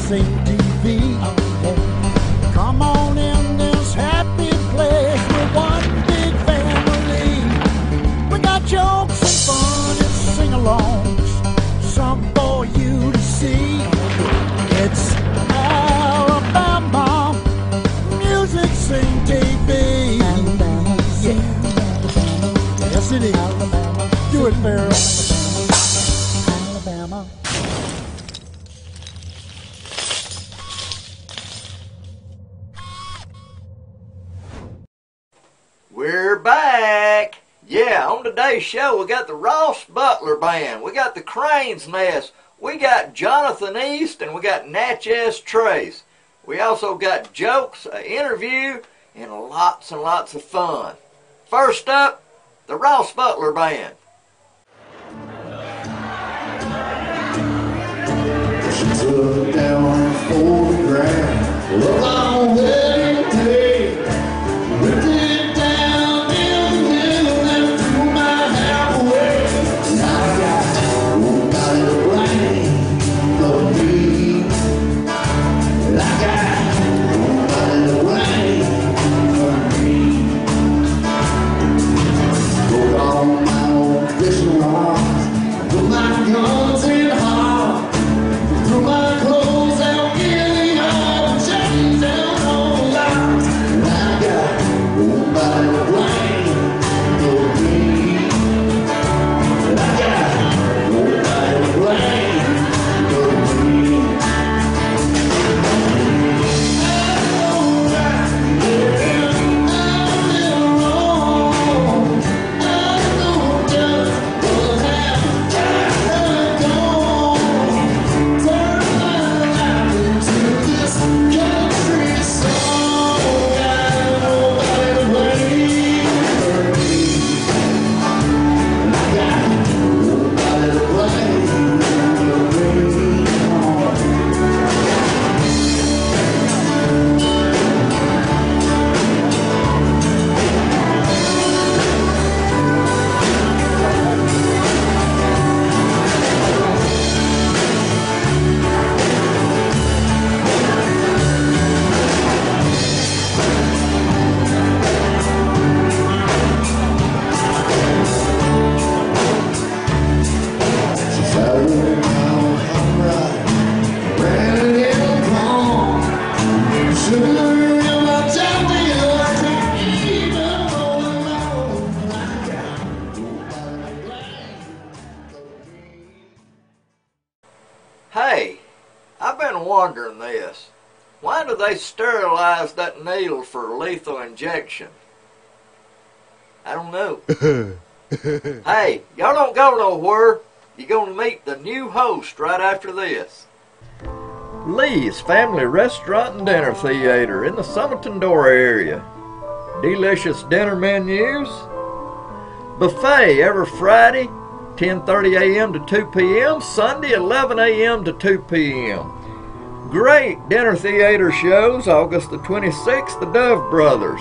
AlabamaMusicSceneTV. Come on in this happy place. We're one big family. We got jokes and fun and sing-alongs, some for you to see. It's AlabamaMusicSceneTV. Yeah. Yes, it is. Do it, Farrell. Alabama. We're back. Yeah, on today's show we got the Ross Butler Band, we got the Crane's Nest, we got Jonathan East, and we got Natchez Trace. We also got jokes, an interview, and lots of fun. First up, the Ross Butler Band. She took down 40 grand. Well, on wedding day, ripped it down in the middle and threw my hair away. Now I got nobody to blame but me. I got nobody to blame but me. Broke all my old fishing rods, put my guns in hard. Threw my clothes out in the yard and chains down on the lines. And I got nobody to blame but me. And I got nobody to blame but me. I know right, yeah, I've been wrong. I know just what happened, got gone. Turn my life into this country song. Got nobody to blame but me. And I got nobody to blame but me. Saturday now I'm right, ran it in the palm. Sugar in my coffee, I can't even hold it on. I got nobody to blame but me. Hey, I've been wondering this. Why do they sterilize that needle for lethal injection? I don't know. Hey, y'all don't go nowhere. You're going to meet the new host right after this. Lee's Family Restaurant and Dinner Theater in the Summerton-Dora area. Delicious dinner menus. Buffet every Friday, 10:30 a.m. to 2 p.m. Sunday, 11 a.m. to 2 p.m. Great dinner theater shows. August the 26th, the Dove Brothers.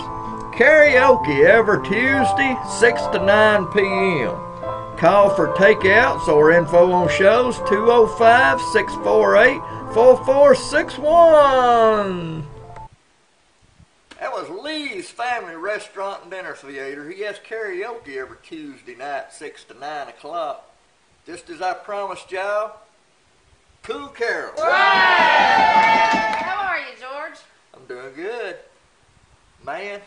Karaoke every Tuesday, 6 to 9 p.m. Call for takeouts or info on shows, 205-648-4461. That was Lee's Family Restaurant and Dinner Theater. He has karaoke every Tuesday night, 6 to 9 o'clock. Just as I promised y'all, Cool Carol. How are you, George? I'm doing good. Man,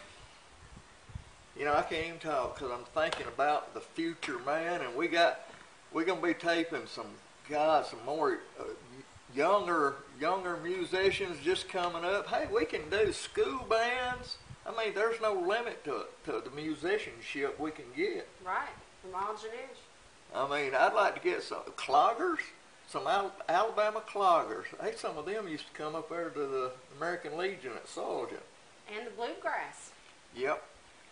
you know, I can't even talk because I'm thinking about the future, man, and we're going to be taping some more younger musicians just coming up. Hey, we can do school bands. I mean, there's no limit to the musicianship we can get. Right, from all generations. I mean, I'd like to get some cloggers, some Alabama cloggers. Hey, some of them used to come up there to the American Legion at Sargent. And the bluegrass. Yep.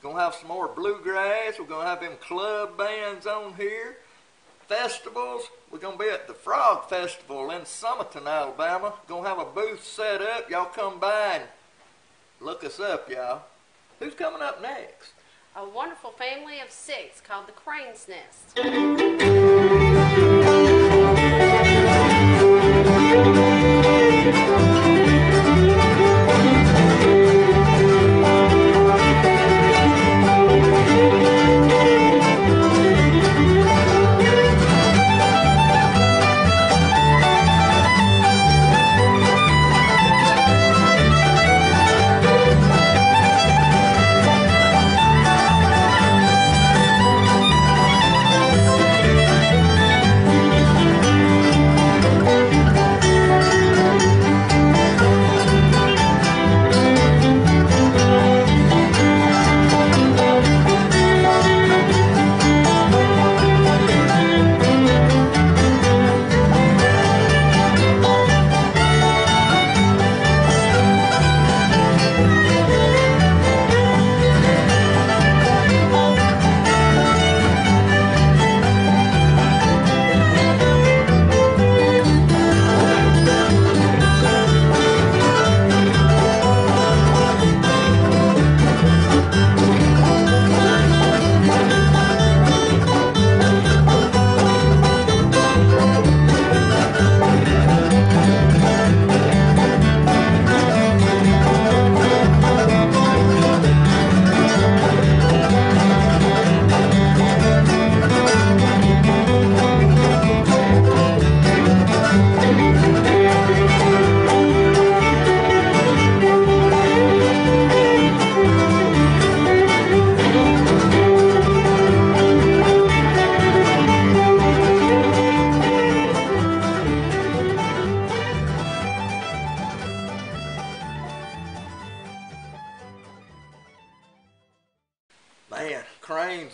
Gonna have some more bluegrass. We're gonna have them club bands on here. Festivals. We're gonna be at the Frog Festival in Summerton, Alabama. Gonna have a booth set up. Y'all come by and look us up, y'all. Who's coming up next? A wonderful family of 6 called the Crane's Nest.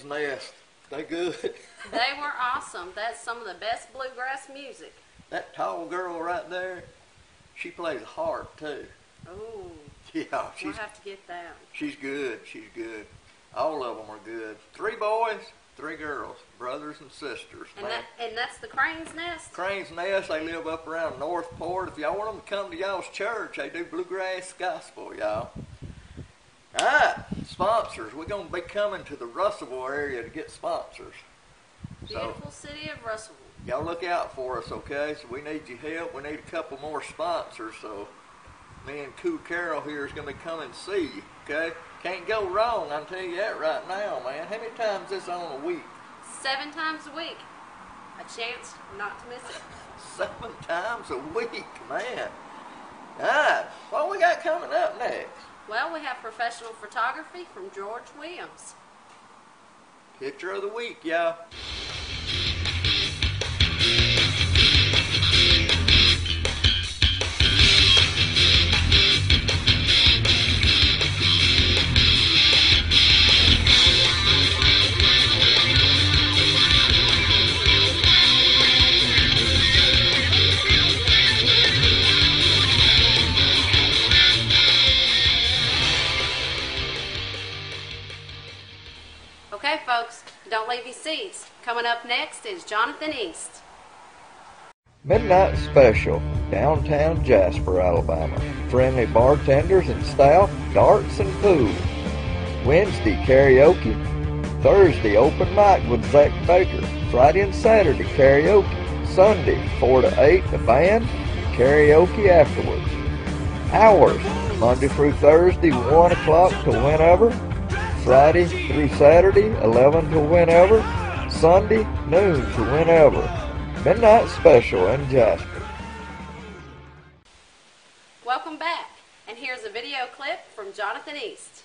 Crane's Nest. They good. They were awesome. That's some of the best bluegrass music. That tall girl right there, she plays a harp too. Ooh. Yeah, We'll have to get that. she's good. She's good. All of them are good. 3 boys, 3 girls, brothers and sisters. And that's the Crane's Nest? Crane's Nest, they live up around Northport. If y'all want them to come to y'all's church, they do bluegrass gospel, y'all. All right, sponsors. We're going to be coming to the Russellville area to get sponsors. Beautiful city of Russellville. Y'all look out for us, okay? So we need your help. We need a couple more sponsors. So me and Cool Carol here is going to be coming to see you, okay? Can't go wrong, I'm telling you that right now, man. How many times is this on a week? 7 times a week. A chance not to miss it. 7 times a week, man. All right, what we got coming up next? Well, we have professional photography from George Williams. Picture of the week, y'all. Okay, folks, don't leave your seats. Coming up next is Jonathan East. Midnight Special, downtown Jasper, Alabama. Friendly bartenders and staff, darts and pool. Wednesday, karaoke. Thursday, open mic with Zach Baker. Friday and Saturday, karaoke. Sunday, 4 to 8, the band, karaoke afterwards. Hours, Monday through Thursday, 1 o'clock to whenever. Friday through Saturday, 11 to whenever. Sunday, noon to whenever. Midnight Special in Jasper. Welcome back, and here's a video clip from Jonathan East.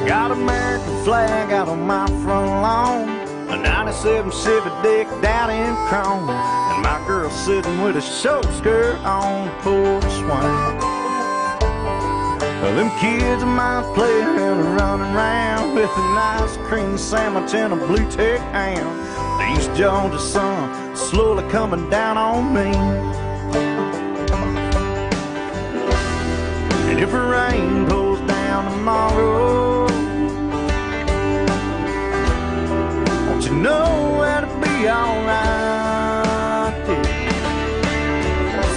Got American flag out on my front lawn, a 97 Civic deck down in chrome, and my girl sitting with a short skirt on the porch swing. Well, them kids of mine playing and running around with an ice cream sandwich and a blue tick ham. The East Georgia sun slowly coming down on me. And if the rain pulls down tomorrow, won't you know that'll be alright?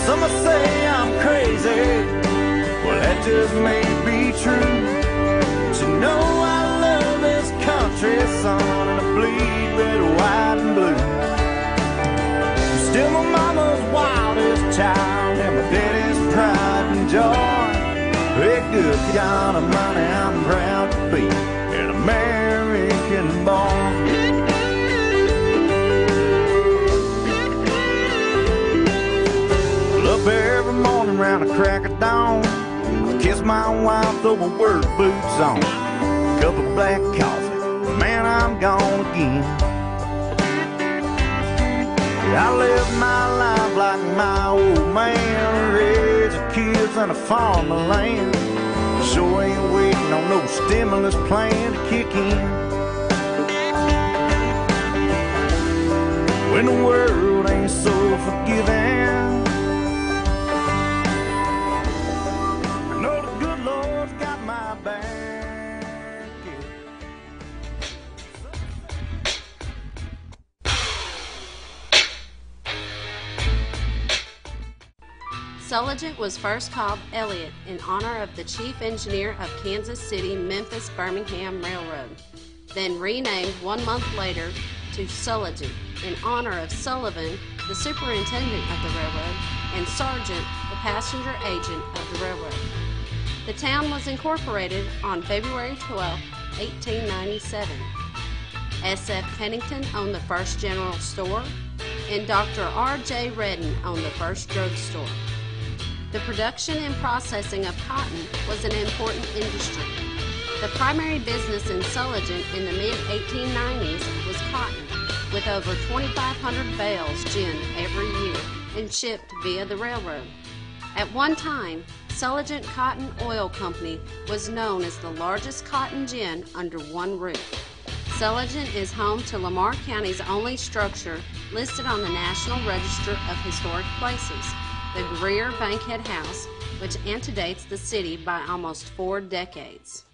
Some will say I'm crazy. Well, that just may be true. But you know I love this country, son, and I bleed red, white, and blue. I'm still my mama's wildest child and my daddy's pride and joy. Hey, good God Almighty, I'm proud to be an American boy. Well, up every morning round the crack of dawn, I kiss my wife, throw my work boots on, a cup of black coffee, man, I'm gone again. I live my life like my old man, raising kids on a farm of land. Sure ain't waiting on no stimulus plan to kick in. When the world ain't so forgiving, I know the good Lord's got my back. Sulligent was first called Elliott in honor of the chief engineer of Kansas City Memphis Birmingham Railroad, then renamed 1 month later to Sulligent in honor of Sullivan, the superintendent of the railroad, and Sargent, the passenger agent of the railroad. The town was incorporated on February 12, 1897. S.F. Pennington owned the first general store, and Dr. R.J. Redden owned the first drugstore. The production and processing of cotton was an important industry. The primary business in Sulligent in the mid-1890s was cotton, with over 2,500 bales ginned every year and shipped via the railroad. At one time, Sulligent Cotton Oil Company was known as the largest cotton gin under one roof. Sulligent is home to Lamar County's only structure listed on the National Register of Historic Places, the Greer Bankhead House, which antedates the city by almost 4 decades.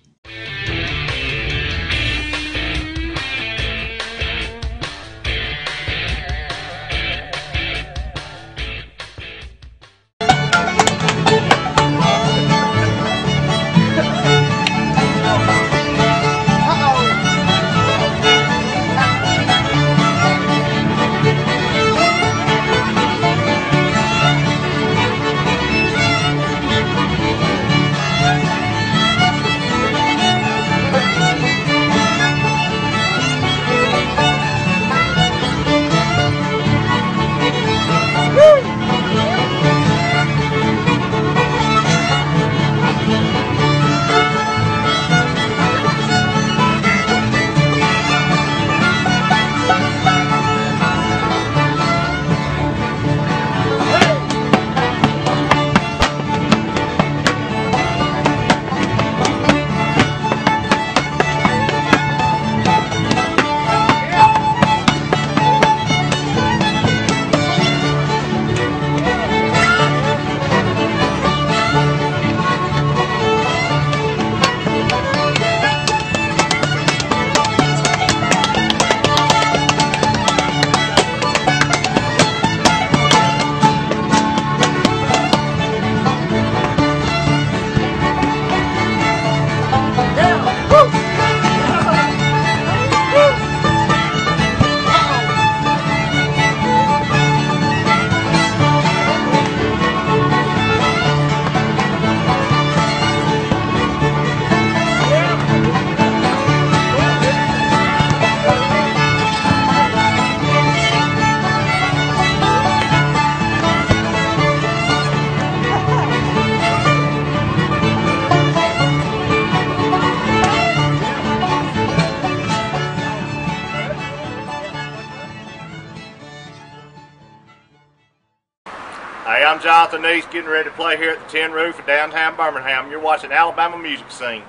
Hey, I'm Jonathan East, getting ready to play here at the Tin Roof in downtown Birmingham. You're watching Alabama Music Scene.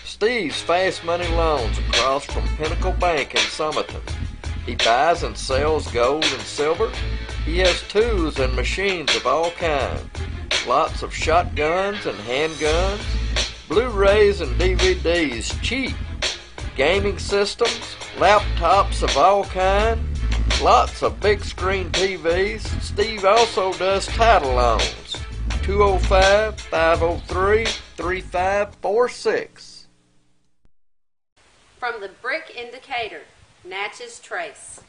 Steve's Fast Money Loans across from Pinnacle Bank in Summerton. He buys and sells gold and silver. He has tools and machines of all kinds. Lots of shotguns and handguns, Blu-rays and DVDs cheap, gaming systems, laptops of all kinds, lots of big screen TVs. Steve also does title loans. 205-503-3546. From the Brick Indicator, Natchez Trace.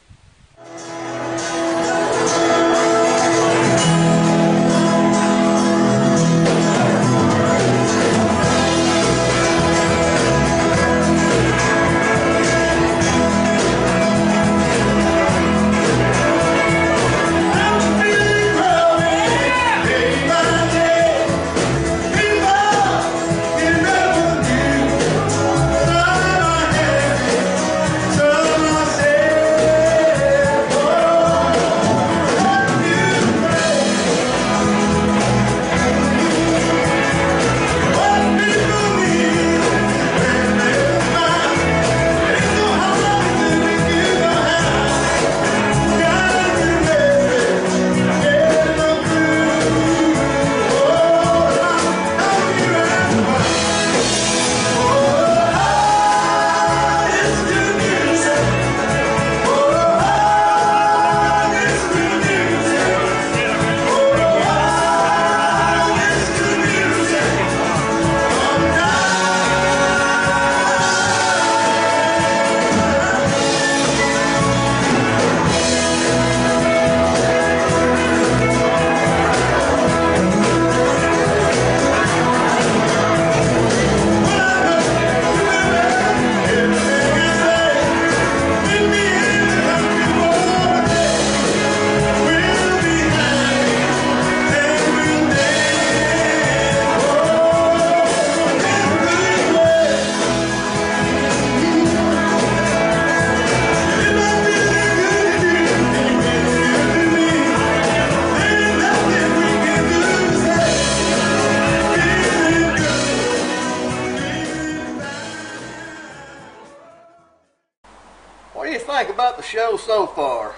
show so far?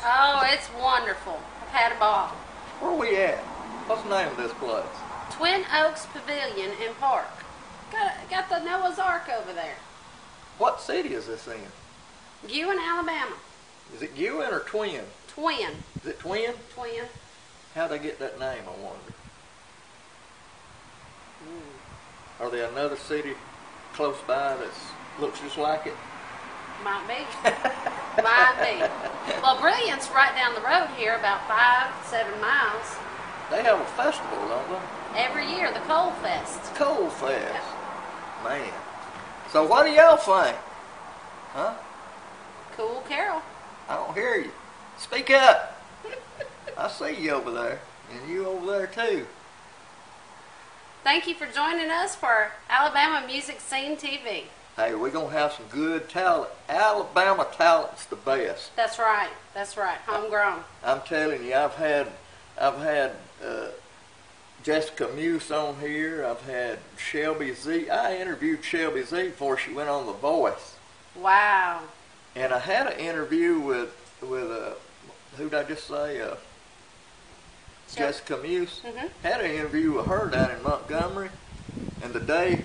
Oh, it's wonderful. I've had a ball. Where we at? What's the name of this place? Twin Oaks Pavilion and Park. Got the Noah's Ark over there. What city is this in? Guin, Alabama. Is it Guin or Twin? Twin. Is it Twin? Twin. How'd they get that name, I wonder? Are there another city close by that looks just like it? Might be. Might be. Well, Brilliant's right down the road here, about 5-7 miles. They have a festival, don't they? Every year, the Coal Fest. Coal Fest. Man. So what do y'all think? Huh? Cool Carol. I don't hear you. Speak up. I see you over there. And you over there too. Thank you for joining us for Alabama Music Scene TV. Hey, we're going to have some good talent. Alabama talent's the best. That's right. That's right. Homegrown. I'm telling you, I've had Jessica Muse on here. I've had Shelby Z. I interviewed Shelby Z before she went on The Voice. Wow. And I had an interview with who'd I just say? Jessica Muse. Had an interview with her down in Montgomery. And the day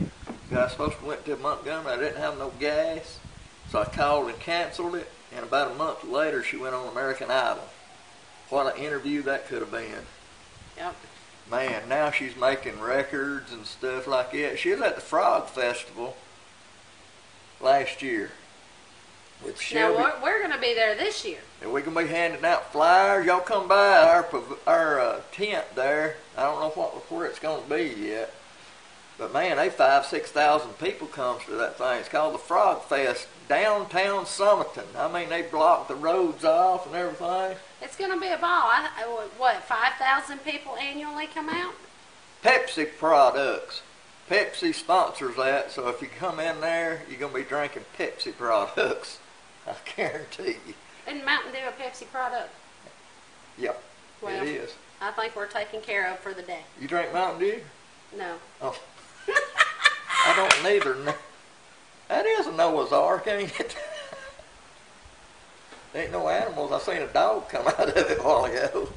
I was supposed to went to Montgomery, I didn't have no gas. So I called and canceled it. And about a month later, she went on American Idol. What an interview that could have been. Yep. Man, now she's making records and stuff like that. She was at the Frog Festival last year with Shelby. Now, we're going to be there this year. And we're going to be handing out flyers. Y'all come by our tent there. I don't know where it's going to be yet. But man, 5,000-6,000 people comes to that thing. It's called the Frog Fest, downtown Summerton. I mean, they block the roads off and everything. It's going to be a ball. What, 5,000 people annually come out? Pepsi products. Pepsi sponsors that, so if you come in there, you're going to be drinking Pepsi products. I guarantee you. Isn't Mountain Dew a Pepsi product? Yep, Well, it is. I think we're taken care of for the day. You drink Mountain Dew? No. Oh. I don't neither. That is a Noah's Ark, ain't it? There ain't no animals. I seen a dog come out of it a while ago.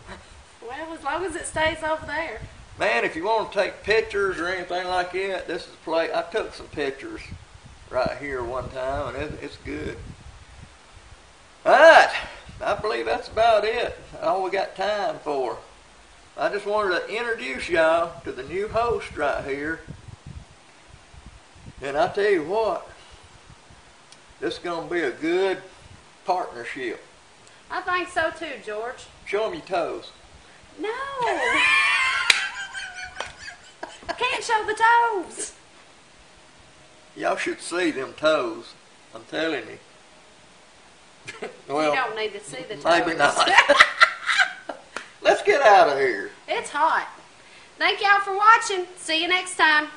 Well, as long as it stays over there. Man, if you want to take pictures or anything like that, this is the place. I took some pictures right here one time, and it's good. All right, I believe that's about it. All we got time for. I just wanted to introduce y'all to the new host right here. And I tell you what, this is going to be a good partnership. I think so too, George. Show them your toes. No. Can't show the toes. Y'all should see them toes. I'm telling you. Well, you don't need to see the toes. Maybe not. Let's get out of here. It's hot. Thank y'all for watching. See you next time.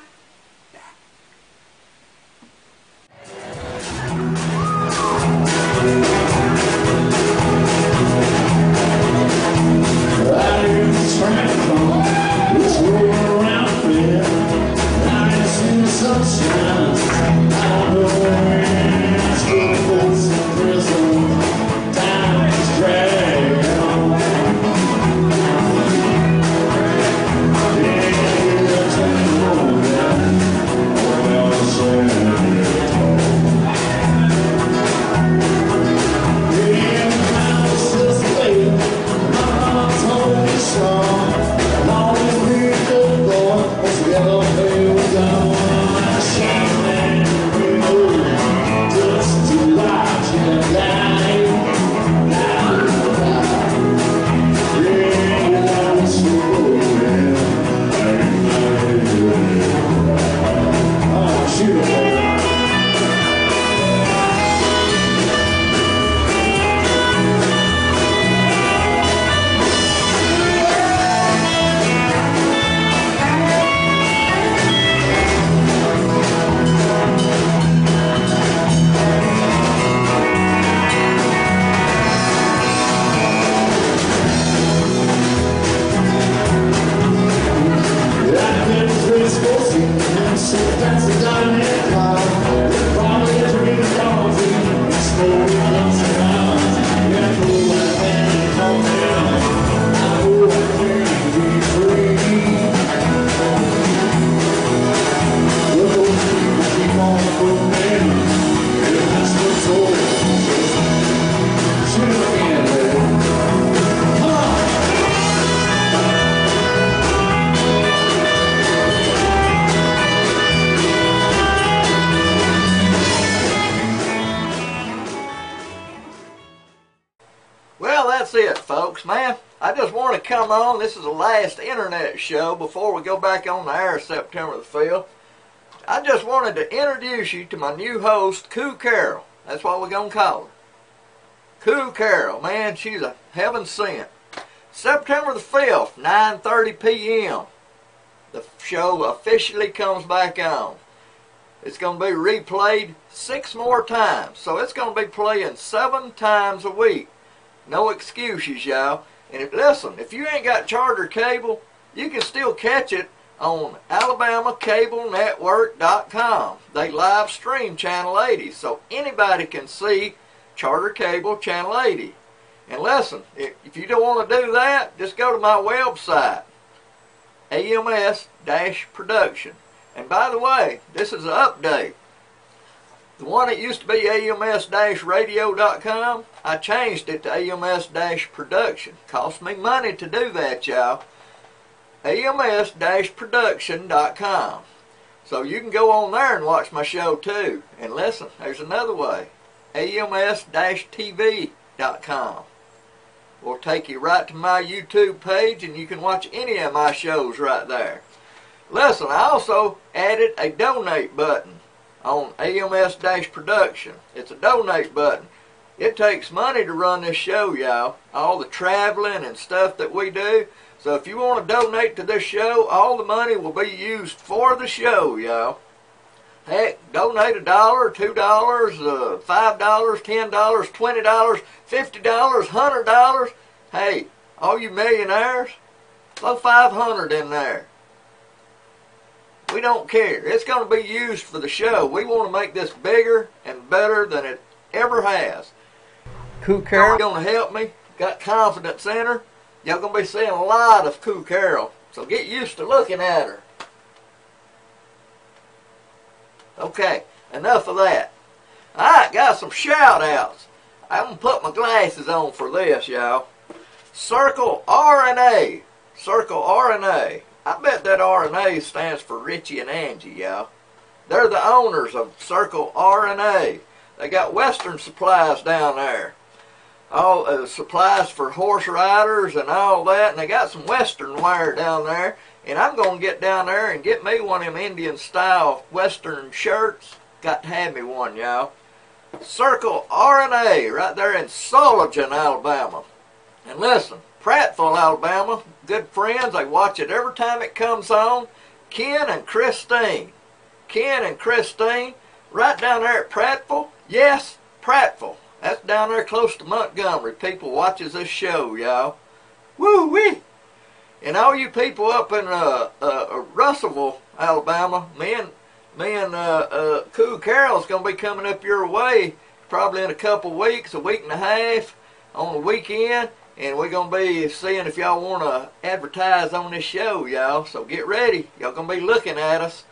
folks, man, I just want to come on. This is the last internet show before we go back on the air September the 5th. I just wanted to introduce you to my new host, Koo Carol. That's what we're going to call her. Koo Carol, man, she's a heaven sent. September the 5th, 9:30 p.m. The show officially comes back on. It's going to be replayed 6 more times. So it's going to be playing 7 times a week. No excuses, y'all. And listen, if you ain't got charter cable, you can still catch it on AlabamaCableNetwork.com. They live stream Channel 80, so anybody can see charter cable Channel 80. And listen, if you don't want to do that, just go to my website, AMS-Production. And by the way, this is an update. The one that used to be AMS-Radio.com, I changed it to AMS-Production. Cost me money to do that, y'all. AMS-Production.com. So you can go on there and watch my show too. And listen, there's another way. AMS-TV.com. Will take you right to my YouTube page and you can watch any of my shows right there. Listen, I also added a donate button on AMS-Production. It's a donate button. It takes money to run this show, y'all. All the traveling and stuff that we do. So if you want to donate to this show, all the money will be used for the show, y'all. Heck, donate $1, $2, $5, $10, $20, $50, $100. Hey, all you millionaires, throw $500 in there. We don't care. It's going to be used for the show. We want to make this bigger and better than it ever has. Koo Carol going to help me. Got confidence in her. Y'all going to be seeing a lot of Koo Carol. So get used to looking at her. Okay, enough of that. Alright, got some shout outs. I'm going to put my glasses on for this, y'all. Circle RNA. Circle RNA. I bet that RNA stands for Richie and Angie, y'all. They're the owners of Circle RNA. They got Western supplies down there. All supplies for horse riders and all that. And they got some Western wear down there. And I'm going to get down there and get me one of them Indian-style Western shirts. Got to have me one, y'all. Circle RNA right there in Sullivan, Alabama. And listen, Prattville, Alabama, good friends. They watch it every time it comes on. Ken and Christine. Ken and Christine, right down there at Prattville. Yes, Prattville. That's down there close to Montgomery. People watches this show, y'all. Woo-wee! And all you people up in Russellville, Alabama, me and Koo Carol's going to be coming up your way probably in a couple weeks, a week and a half, on the weekend. And we're going to be seeing if y'all want to advertise on this show, y'all. So get ready. Y'all going to be looking at us.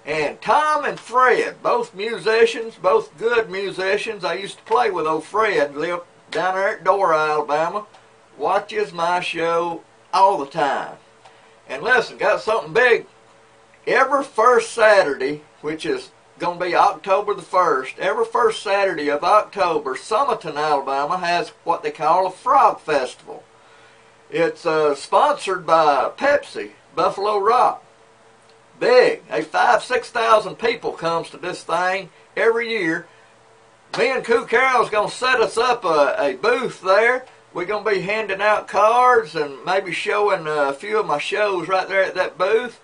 And Tom and Fred, both musicians, both good musicians. I used to play with old Fred, lived down there at Dora, Alabama. Watches my show all the time. And listen, got something big. Every first Saturday, which is going to be October the 1st, every first Saturday of October, Summerton, Alabama has what they call a Frog Festival. It's sponsored by Pepsi, Buffalo Rock. Big. 5,000-6,000 people comes to this thing every year. Me and Koo Carol's going to set us up a booth there. We're going to be handing out cards and maybe showing a few of my shows right there at that booth.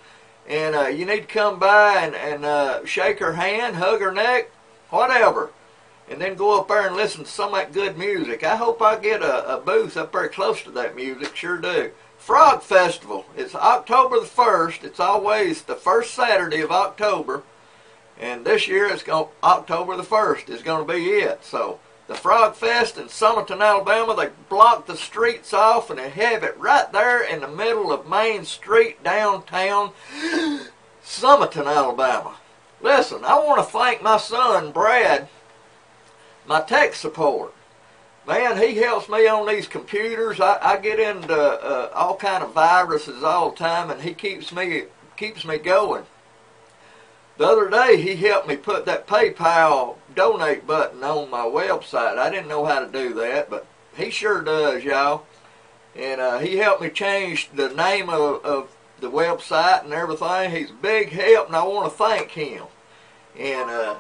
And you need to come by and shake her hand, hug her neck, whatever. And then go up there and listen to some of that good music. I hope I get a booth up there close to that music. Sure do. Frog Festival. It's October the 1st. It's always the first Saturday of October. And this year it's October the 1st is going to be it. So the Frog Fest in Summerton, Alabama, they block the streets off and they have it right there in the middle of Main Street, downtown Summerton, Alabama. Listen, I want to thank my son, Brad, my tech support. Man, he helps me on these computers. I get into all kind of viruses all the time, and he keeps me going. The other day, he helped me put that PayPal donate button on my website. I didn't know how to do that, but He sure does, y'all. And he helped me change the name of the website and everything. He's a big help, and I want to thank him. And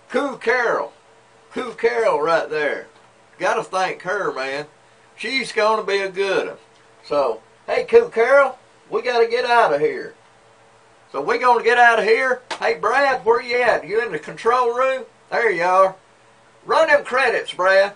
Cool Carol right there. Got to thank her, man. She's going to be a good one. So, hey, Cool Carol, we got to get out of here. So we're going to get out of here. Hey, Brad, where you at? You in the control room? There you are. Run them credits, Brad.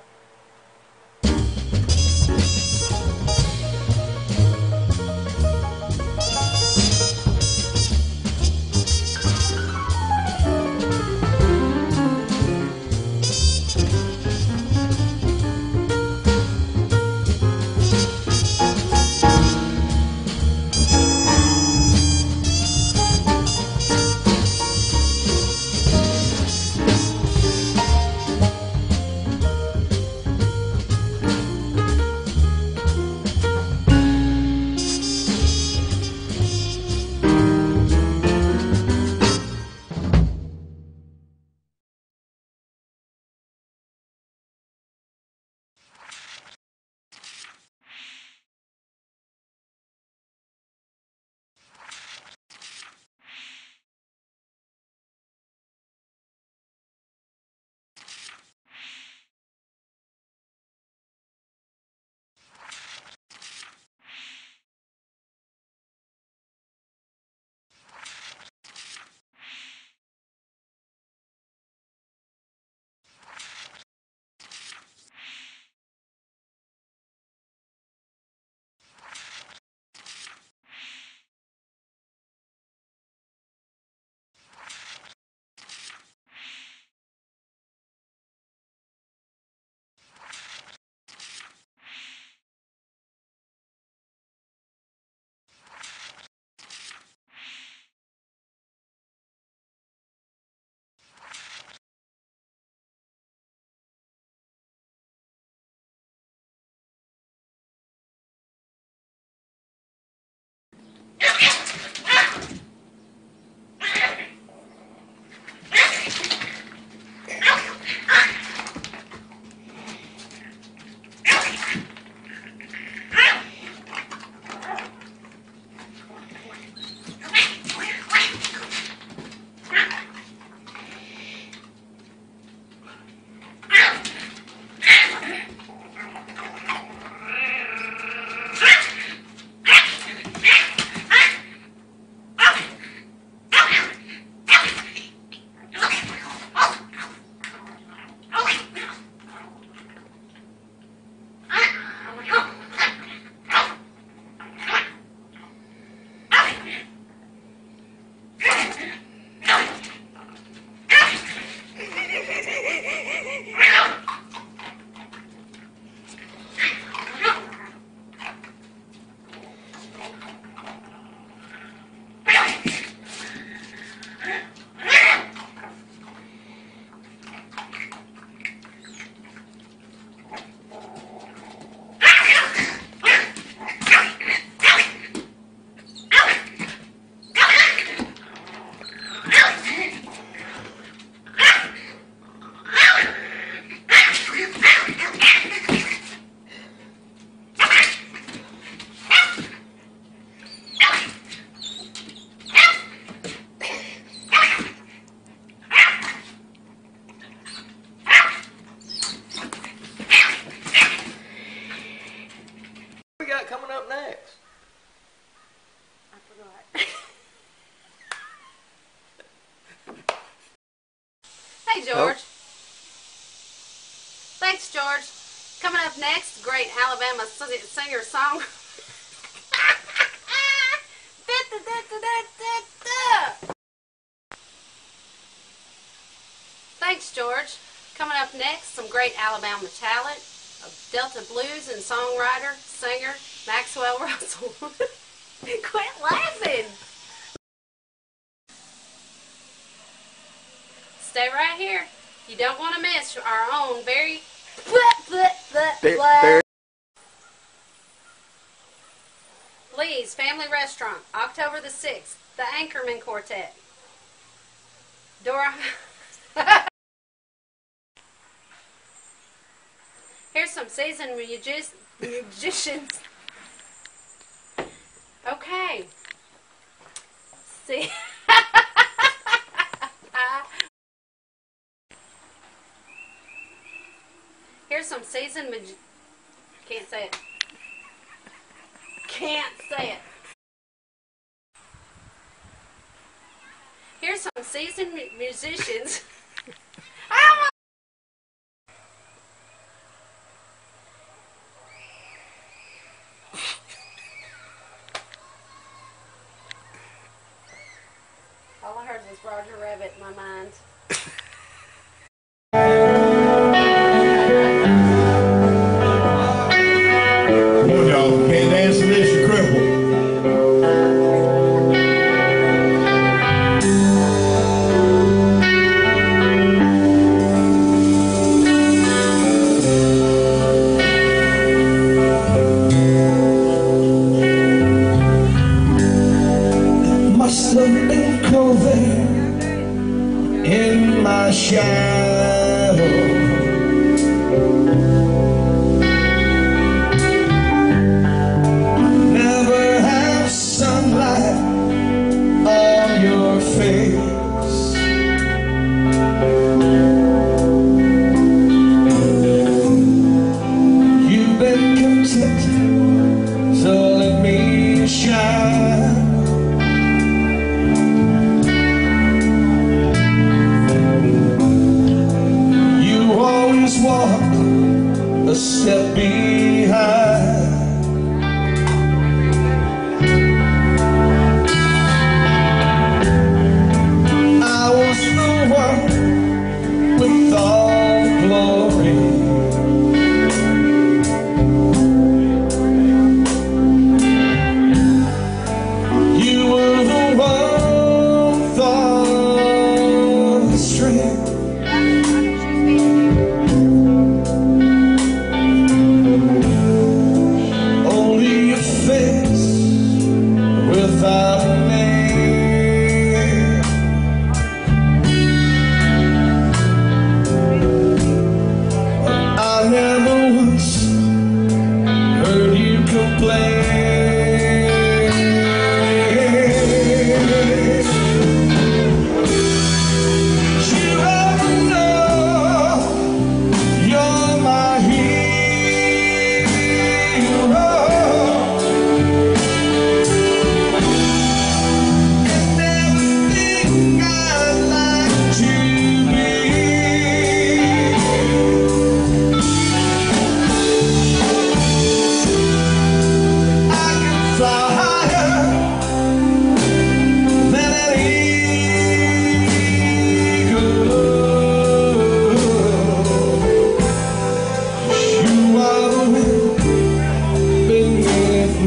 Coming up next? I forgot. Hey, George. Oh. Thanks, George. Coming up next, great Alabama singer-songwriter. Thanks, George. Coming up next, some great Alabama talent. Delta blues and songwriter, singer, Maxwell Russell. Quit laughing. Stay right here. You don't want to miss our own very Lee's Family Restaurant, October the 6th. The Anchorman Quartet. Dora. seasoned musicians. Okay. See. Here's some seasoned can't say it. Can't say it. Here's some seasoned musicians. All I heard was Roger Rabbit in my mind. Come on, y'all. Can't dance unless you're crippled. Must have been cold there in my shadow. Never have sunlight on your face. You've been content, so let me shine. Walked a step behind. I was the one with all the glory. You were the one with all the strength. Without a name, I never once heard you complain. You ever know you're my hero?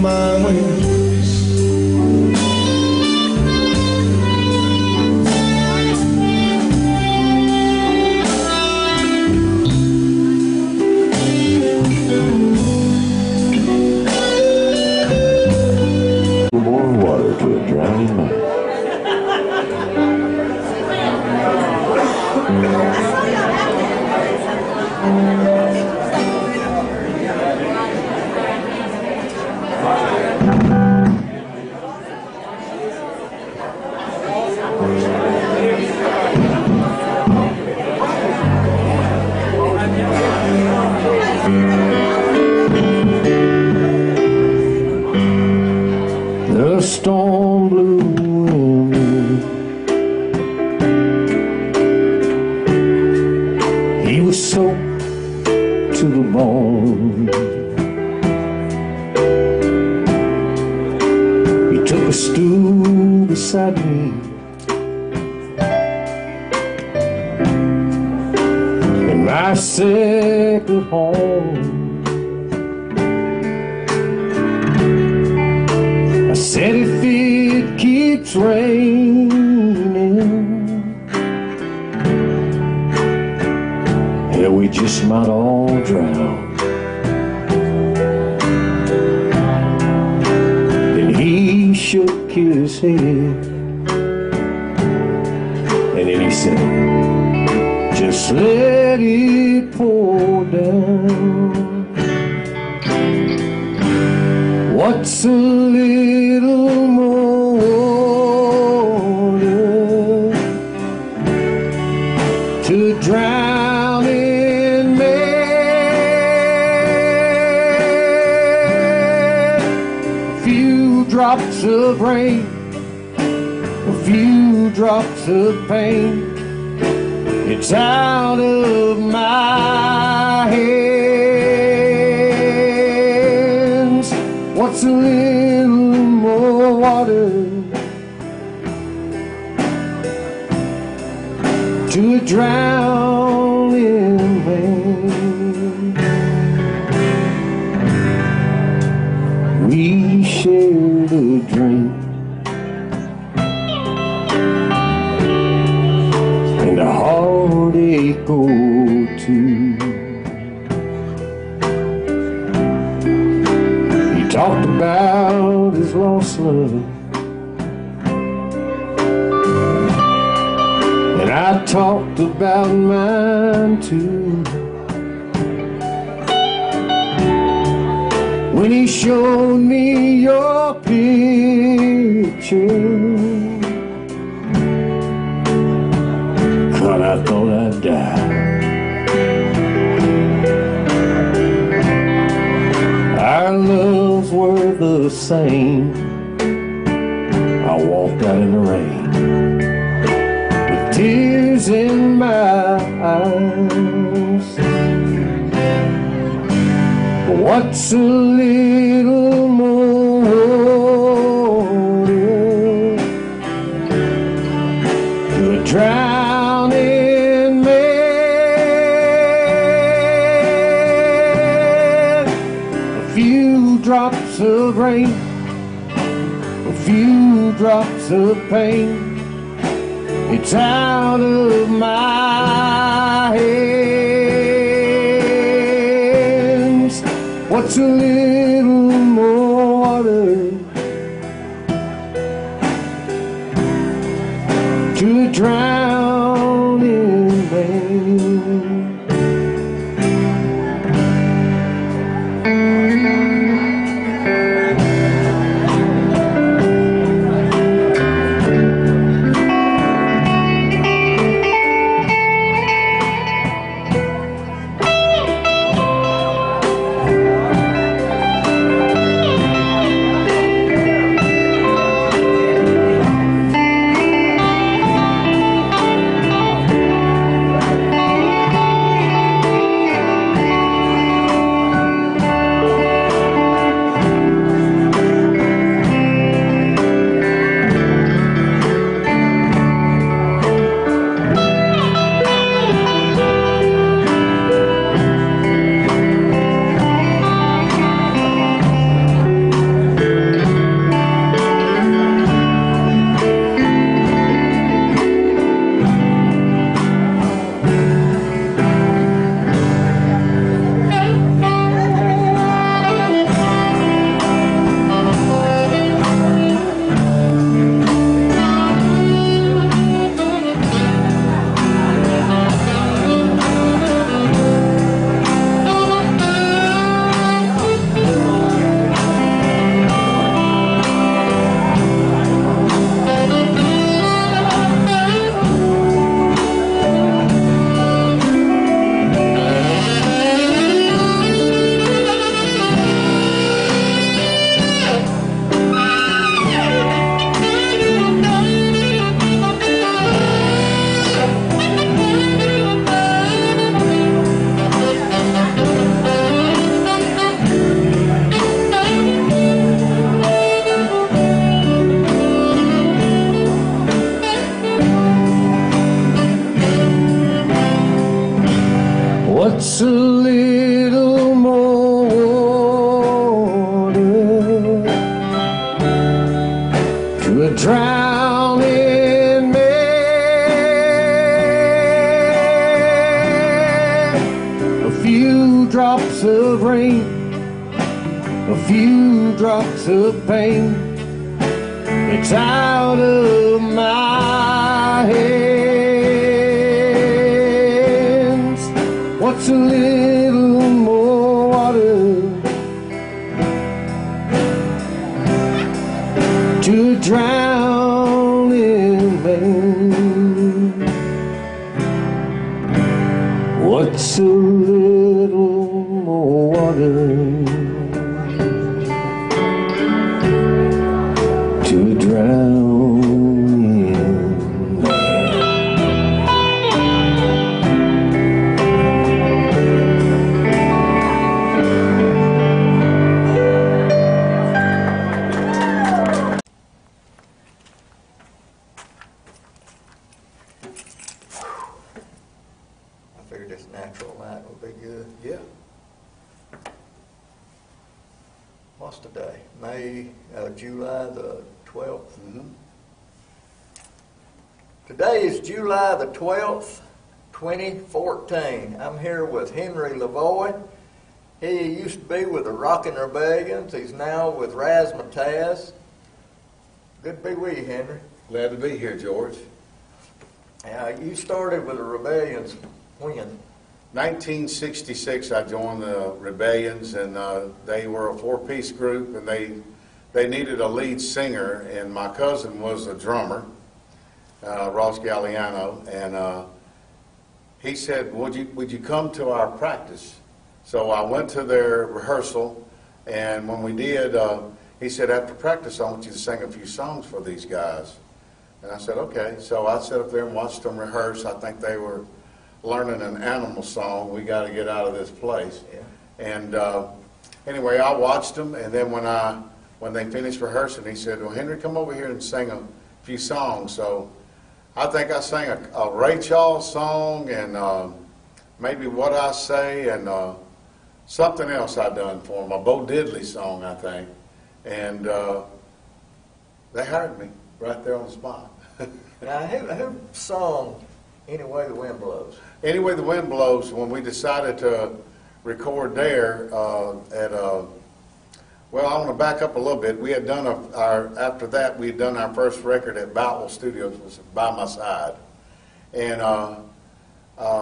My wings. More water to a drowning man. The storm blew in. He was soaked to the bone. He took a stool beside me, in my second home. I said if it keeps raining, yeah, we just might all drown. Then he shook his head, and then he said, just let it pour down. What's a little more water to drown in me? A few drops of rain, a few drops of pain, it's out of my hands. What's a little more water to drown in rain? We shared a drink and a heartache or two. He talked about his lost love, and I talked about mine too. When he showed me your picture, God, I thought I'd die. Our loves were the same. I walked out in the rain with tears in my eyes. What's a little more water to drown in me? A few drops of rain, a few drops of pain, it's out of my hands. What's a little more water to drown in rain? What's a little more water to drown in me? A few drops of rain, a few drops of pain, it's out of my hands. What's a little more water drown in vain. What's a little more water to drown in? I figured this natural light would be good. Yeah. What's today? July the 12th. Mm-hmm. Today is July the 12th, 2014. I'm here with Henry Lavoie. He used to be with the Rockin' Rebellions. He's now with Razzmatazz. Good to be with you, Henry. Glad to be here, George. You started with the Rebellions when? 1966, I joined the Rebellions, and they were a four-piece group, and they needed a lead singer, and my cousin was a drummer, Ross Galliano, and he said, would you come to our practice? So I went to their rehearsal, and when we did, he said, after practice, I want you to sing a few songs for these guys. And I said, okay. So I sat up there and watched them rehearse. I think they were learning an animal song, We Got to Get Out of This Place. Yeah. And anyway, I watched them, and then when they finished rehearsing, he said, well, Henry, come over here and sing a few songs. So I think I sang a Ray Charles song, and maybe What I Say, and something else I done for him, a Bo Diddley song, I think. And they hired me right there on the spot. Now, who sung Any Way the Wind Blows? Any Way the Wind Blows, when we decided to record there well, I want to back up a little bit. We had done after that, we had done our first record at Boutwell Studios, which was By My Side. And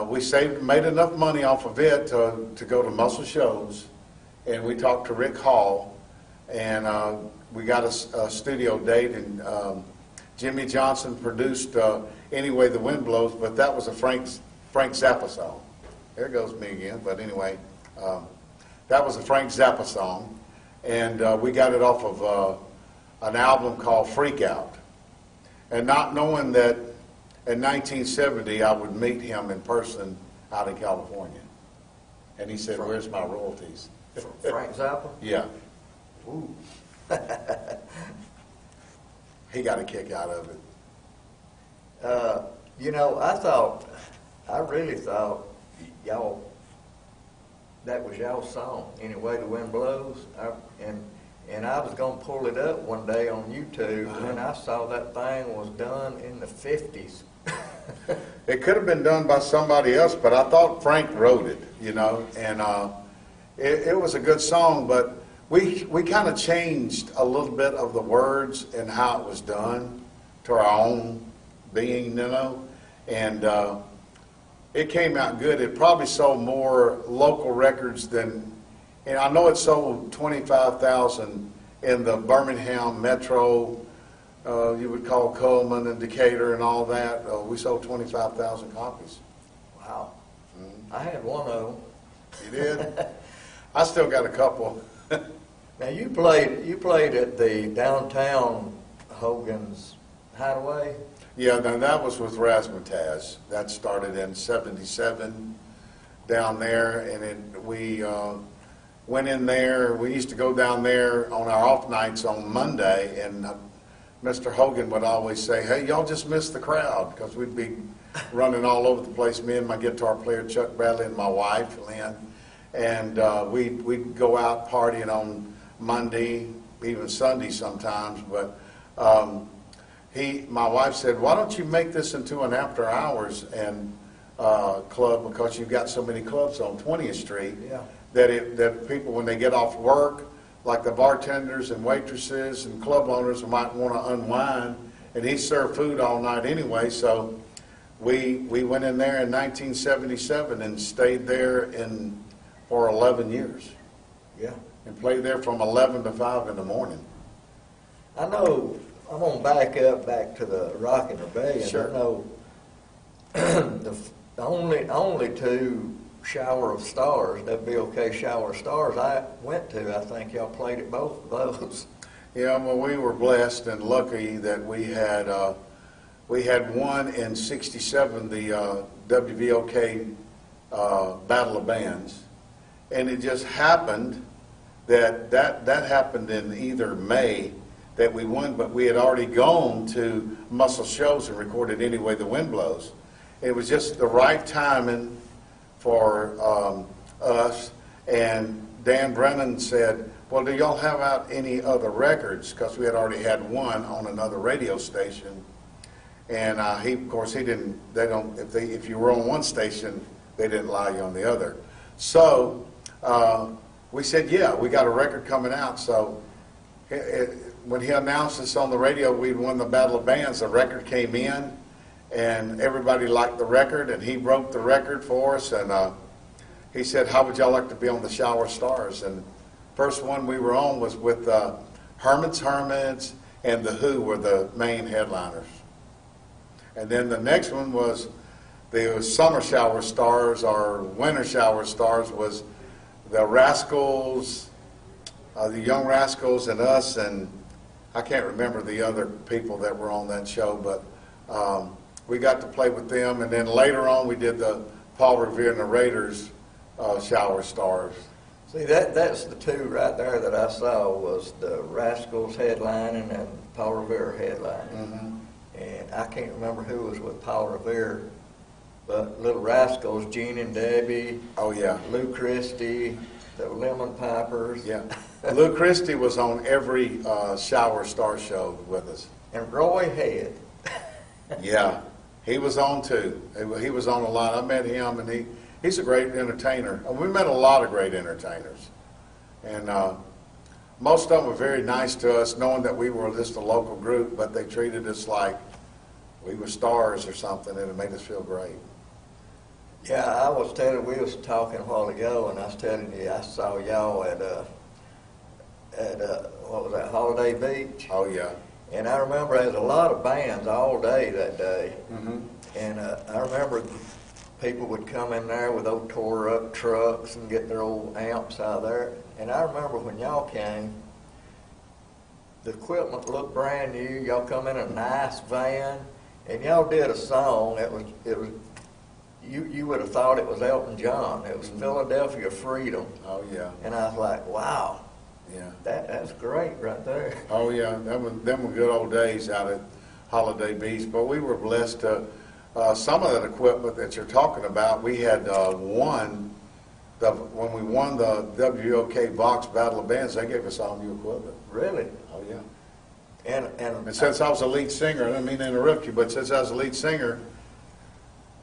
we made enough money off of it to go to Muscle Shows, and we talked to Rick Hall, and we got a studio date, and Jimmy Johnson produced Any Way the Wind Blows, but that was a Frank Zappa song. There goes me again, but anyway, that was a Frank Zappa song, and we got it off of an album called Freak Out. And not knowing that in 1970 I would meet him in person out in California. And he said, where's my royalties? Frank Zappa? Yeah. Ooh. He got a kick out of it. I really thought y'all, that was y'all's song, Any Way the Wind Blows. And I was going to pull it up one day on YouTube, and I saw that thing was done in the 50s. It could have been done by somebody else, but I thought Frank wrote it, and it was a good song, but we kind of changed a little bit of the words and how it was done to our own being, and it came out good. It probably sold more local records than, and I know it sold 25,000 in the Birmingham metro, you would call Coleman and Decatur and all that. We sold 25,000 copies. Wow. I had one of them. You did? I still got a couple. Now you played at the downtown Hogan's Hideaway. Yeah, then that was with Razzmatazz. That started in '77 down there, and we went in there. We used to go down there on our off nights on Monday, and Mr. Hogan would always say, hey, y'all just missed the crowd, because we'd be running all over the place, me and my guitar player Chuck Bradley and my wife, Lynn, and we'd go out partying on Monday, even Sunday sometimes, but my wife said, why don't you make this into an after hours and club, because you've got so many clubs on 20th Street that people, when they get off work, like the bartenders and waitresses and club owners might want to unwind, and he served food all night anyway, so we went in there in 1977 and stayed there for 11 years. Yeah. And played there from 11 to 5 in the morning. I know I'm gonna back to the Rockin' Rebellion. Sure. I know the only two Shower of Stars, WOK Shower of Stars I went to, I think y'all played at both of those. Yeah, well, we were blessed and lucky that we had one in '67, the WVOK Battle of Bands, and it just happened that happened in either May that we won, but we had already gone to Muscle Shoals and recorded Anyway the Wind Blows. It was just the right timing for us, and Dan Brennan said, well, do y'all have out any other records? Because we had already had one on another radio station, and of course he didn't. They don't. If you were on one station, they didn't allow you on the other. So we said, yeah, we got a record coming out. So when he announced this on the radio, we'd won the Battle of Bands. The record came in, and everybody liked the record, and he broke the record for us. And he said, how would y'all like to be on the Shower of Stars? And first one we were on was with Herman's Hermits and The Who were the main headliners. And then the next one was the Summer Shower Stars or Winter Shower Stars was the Rascals, the Young Rascals and us, and I can't remember the other people that were on that show, but we got to play with them. And then later on we did the Paul Revere and the Raiders Shower Stars. See, that's the two right there that I saw was the Rascals headlining and Paul Revere headlining. Mm-hmm. And I can't remember who was with Paul Revere, but Little Rascals, Gene and Debbie. Oh, yeah. Lou Christie, the Lemon Pipers. Yeah. Lou Christie was on every Shower Star show with us. And Roy Head. Yeah. He was on too. He was on a lot. I met him, and he's a great entertainer. We met a lot of great entertainers. And most of them were very nice to us, knowing that we were just a local group, but they treated us like we were stars or something, and it made us feel great. Yeah, I was telling, we was talking a while ago, and I was telling you, I saw y'all at what was that, Holiday Beach? Oh, yeah. And I remember there was a lot of bands all day that day. Mm-hmm. And I remember people would come in there with old tore up trucks and get their old amps out of there. And I remember when y'all came, the equipment looked brand new. Y'all come in a nice van, and y'all did a song. It was you would have thought it was Elton John. It was Philadelphia Freedom. Oh, yeah. And I was like, wow. Yeah. That's great right there. Oh, yeah. Them were good old days out at Holiday Beach. But we were blessed to, some of that equipment that you're talking about, we had when we won the WOK Vox Battle of Bands, they gave us all new equipment. Really? Oh, yeah. And since I was a lead singer, I didn't mean to interrupt you, but since I was a lead singer,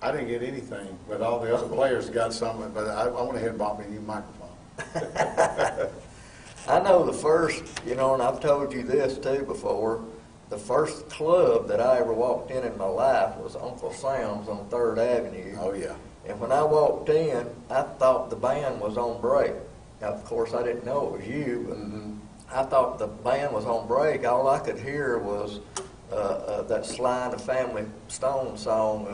I didn't get anything, but all the other players got something. But I went ahead and bought me a new microphone. I know the first, and I've told you this too before, the first club that I ever walked in my life was Uncle Sam's on 3rd Avenue. Oh, yeah. And when I walked in, I thought the band was on break. Now, of course, I didn't know it was you, but I thought the band was on break. All I could hear was that Sly and the Family Stone song,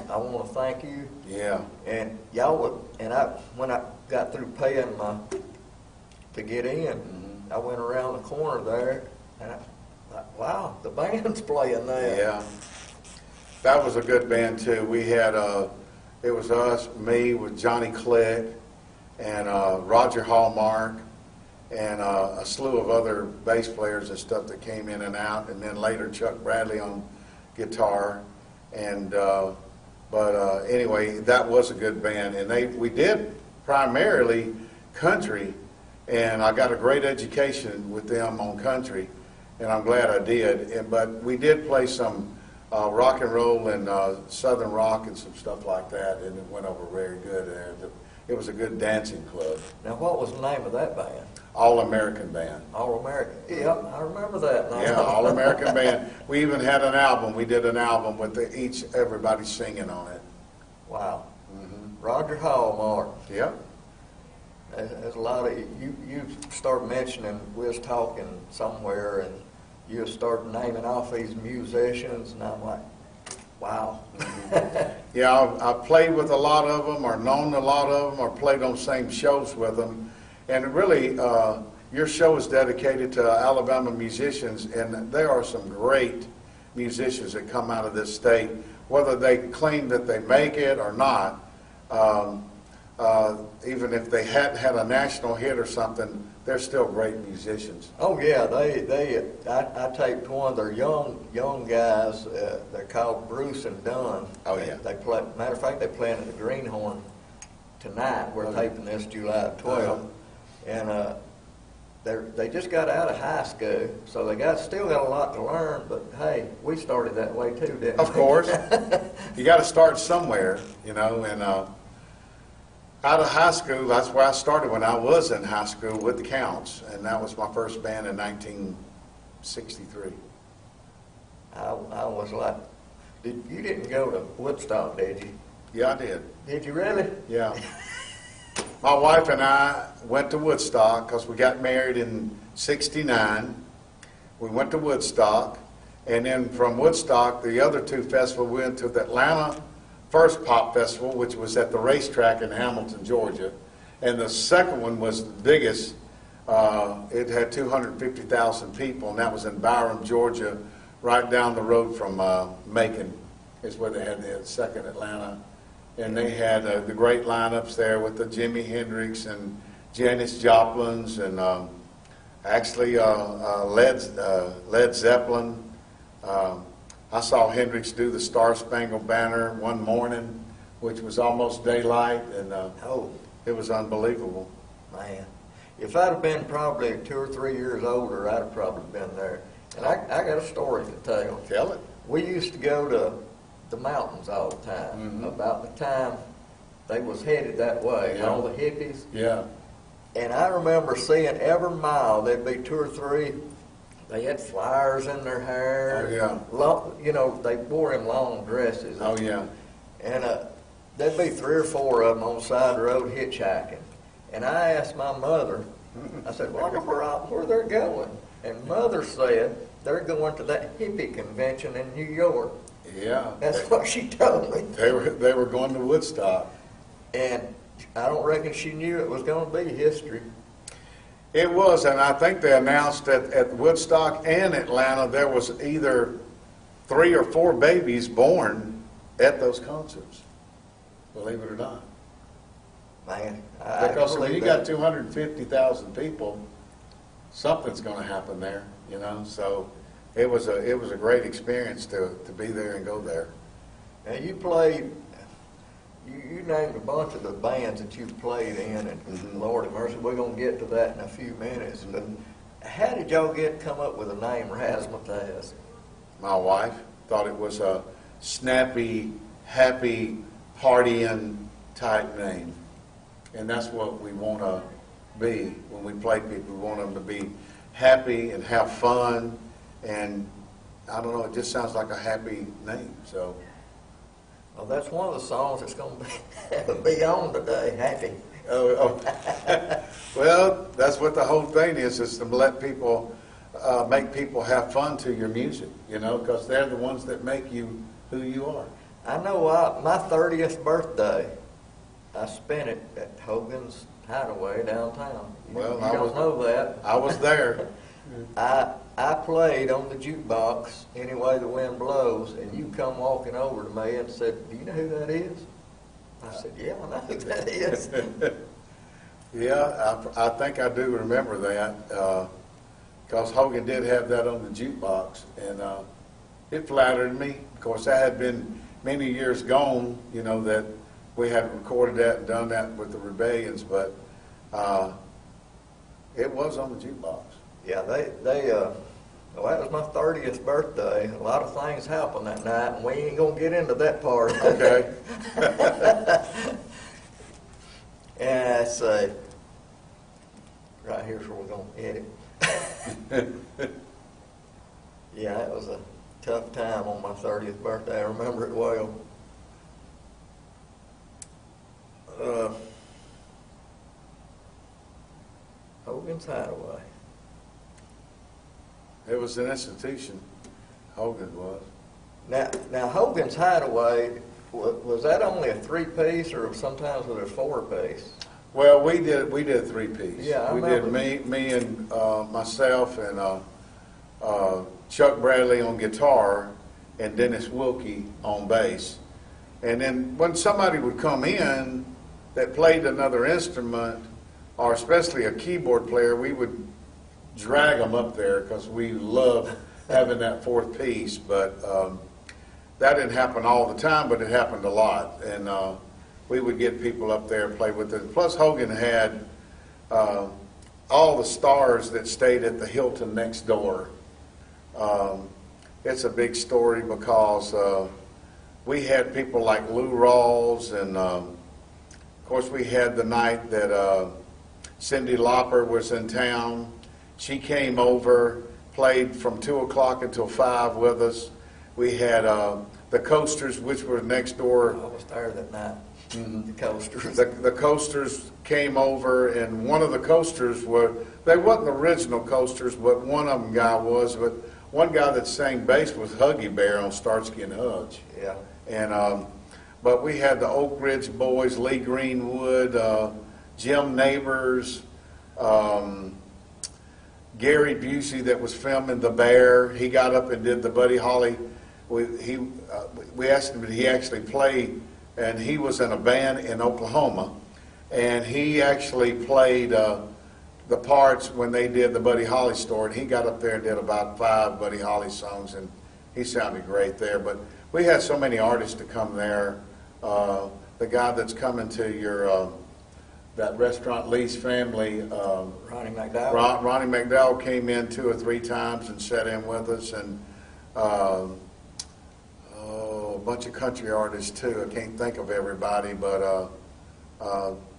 I Want to Thank You. Yeah. And when I got through paying to get in, I went around the corner there, and I thought, wow, the band's playing there. Yeah. That was a good band, too. We had, it was us, me with Johnny Click, and Roger Hallmark, and a slew of other bass players and stuff that came in and out, and then later Chuck Bradley on guitar. And but anyway, that was a good band, and we did primarily country, and I got a great education with them on country, and I'm glad I did. But we did play some rock and roll and southern rock and some stuff like that, and it went over very good. And it was a good dancing club. Now, what was the name of that band? All American Band. All American. Yeah, I remember that now. Yeah, All American Band. We even had an album. We did an album with everybody singing on it. Wow. Roger Hallmark. Yep. There's a lot of you started mentioning, we was talking somewhere, and you started naming off these musicians, and I'm like, wow. Yeah, I've played with a lot of them, or known a lot of them, or played on same shows with them. And really, your show is dedicated to Alabama musicians, and there are some great musicians that come out of this state, whether they claim that they make it or not. Even if they hadn't had a national hit or something, they're still great musicians. Oh yeah, I taped one of their young guys. They're called Bruce and Dunn. Oh yeah. They play. Matter of fact, they playing at the Greenhorn tonight. We're taping this July 12th, and they just got out of high school, so they still got a lot to learn. But hey, we started that way too, didn't we? Of course, you got to start somewhere, you know. And out of high school, that's where I started when I was in high school with the Counts, and that was my first band in 1963. I was like, you didn't go to Woodstock, did you? Yeah, I did. Did you really? Yeah. My wife and I went to Woodstock because we got married in '69. We went to Woodstock, and then from Woodstock, the other two festivals, we went to the Atlanta First Pop Festival, which was at the racetrack in Hamilton, Georgia. And the second one was the biggest. It had 250,000 people, and that was in Byram, Georgia, right down the road from Macon, is where they had the second Atlanta. And they had the great lineups there with the Jimi Hendrix and Janis Joplins and actually Led Zeppelin. I saw Hendrix do the Star Spangled Banner one morning, which was almost daylight, and it was unbelievable. Man, if I'd have been probably 2 or 3 years older, I'd have probably been there. And I got a story to tell. Tell it. We used to go to the mountains all the time. Mm-hmm. About the time they was headed that way, Yeah. all the hippies. Yeah. And I remember seeing every mile, there'd be 2 or 3. They had flowers in their hair. Oh, yeah. You know, they wore them long dresses. Oh, yeah. And there'd be 3 or 4 of them on the side of the road hitchhiking. And I asked my mother, I said, wonder where they're going. And Mother said, they're going to that hippie convention in New York. Yeah. That's what she told me. They were going to Woodstock. And I don't reckon she knew it was going to be history. It was, and I think they announced that at Woodstock and Atlanta there was either 3 or 4 babies born at those concerts. Believe it or not. Man, Because when you got 250,000 people, something's going to happen there, you know. So it was a great experience to be there and go there. Now you played. You named a bunch of the bands that you played in, and Lord have mercy, we're going to get to that in a few minutes. But how did y'all come up with the name Razzmatazz? My wife thought it was a snappy, happy, partying type name. And that's what we want to be when we play people. We want them to be happy and have fun. And I don't know, it just sounds like a happy name. So. Well, that's one of the songs that's going to be on today, Happy. Oh. Well, that's what the whole thing is to let people, make people have fun to your music, you know, because they're the ones that make you who you are. I know my 30th birthday, I spent it at Hogan's Hideaway downtown. Well, you don't know that. I was there. I played on the jukebox Any Way the Wind Blows, and you come walking over to me and said, do you know who that is? I said, yeah, I know who that is. Yeah, I think I do remember that, because Hogan did have that on the jukebox, and it flattered me. Of course, that had been many years gone, you know, that we had recorded that and done that with the Rebellions, but it was on the jukebox. Yeah, well, that was my 30th birthday. A lot of things happened that night, and we ain't going to get into that part. Okay. And I say, right here's where we're going to edit. Yeah, it was a tough time on my 30th birthday. I remember it well. Hogan's Hideaway. It was an institution. Hogan was. Now Hogan's Hideaway, was that only a 3-piece, or sometimes was it a 4-piece? Well, we did 3-piece. Yeah, I we remember. did me and myself and Chuck Bradley on guitar and Dennis Wilkie on bass. And then when somebody would come in that played another instrument, or especially a keyboard player, we would drag them up there because we loved having that 4th piece. But that didn't happen all the time, but it happened a lot. And we would get people up there and play with it. Plus, Hogan had all the stars that stayed at the Hilton next door. It's a big story because we had people like Lou Rawls, and of course we had the night that Cyndi Lauper was in town. She came over, played from 2 o'clock until 5 with us. We had the Coasters, which were next door. I was there that night. The Coasters. The Coasters came over, and one of the Coasters they wasn't the original Coasters, but one of them guy was. But one guy that sang bass was Huggy Bear on Starsky and Hutch. Yeah. And but we had the Oak Ridge Boys, Lee Greenwood, Jim Neighbors, Gary Busey that was filming The Bear. He got up and did the Buddy Holly. We asked him, did he actually play? And he was in a band in Oklahoma, and he actually played the parts when they did the Buddy Holly story. And he got up there and did about 5 Buddy Holly songs, and he sounded great there. But we had so many artists to come there. The guy that's coming to your that restaurant, Lee's Family, Ronnie McDowell. Ronnie McDowell came in 2 or 3 times and sat in with us, and a bunch of country artists too. I can't think of everybody, but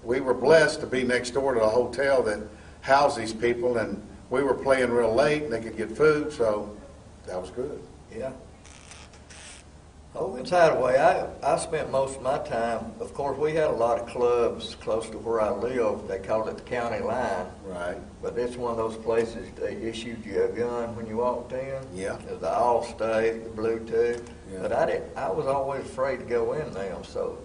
we were blessed to be next door to a hotel that housed these people, and we were playing real late, and they could get food, so that was good. Yeah. Hogan's Hideaway, I spent most of my time, of course, we had a lot of clubs close to where I live. They called it the county line. Right. But it's one of those places they issued you a gun when you walked in. Yeah. The Allstate, the Bluetooth. Yeah. But I was always afraid to go in them, so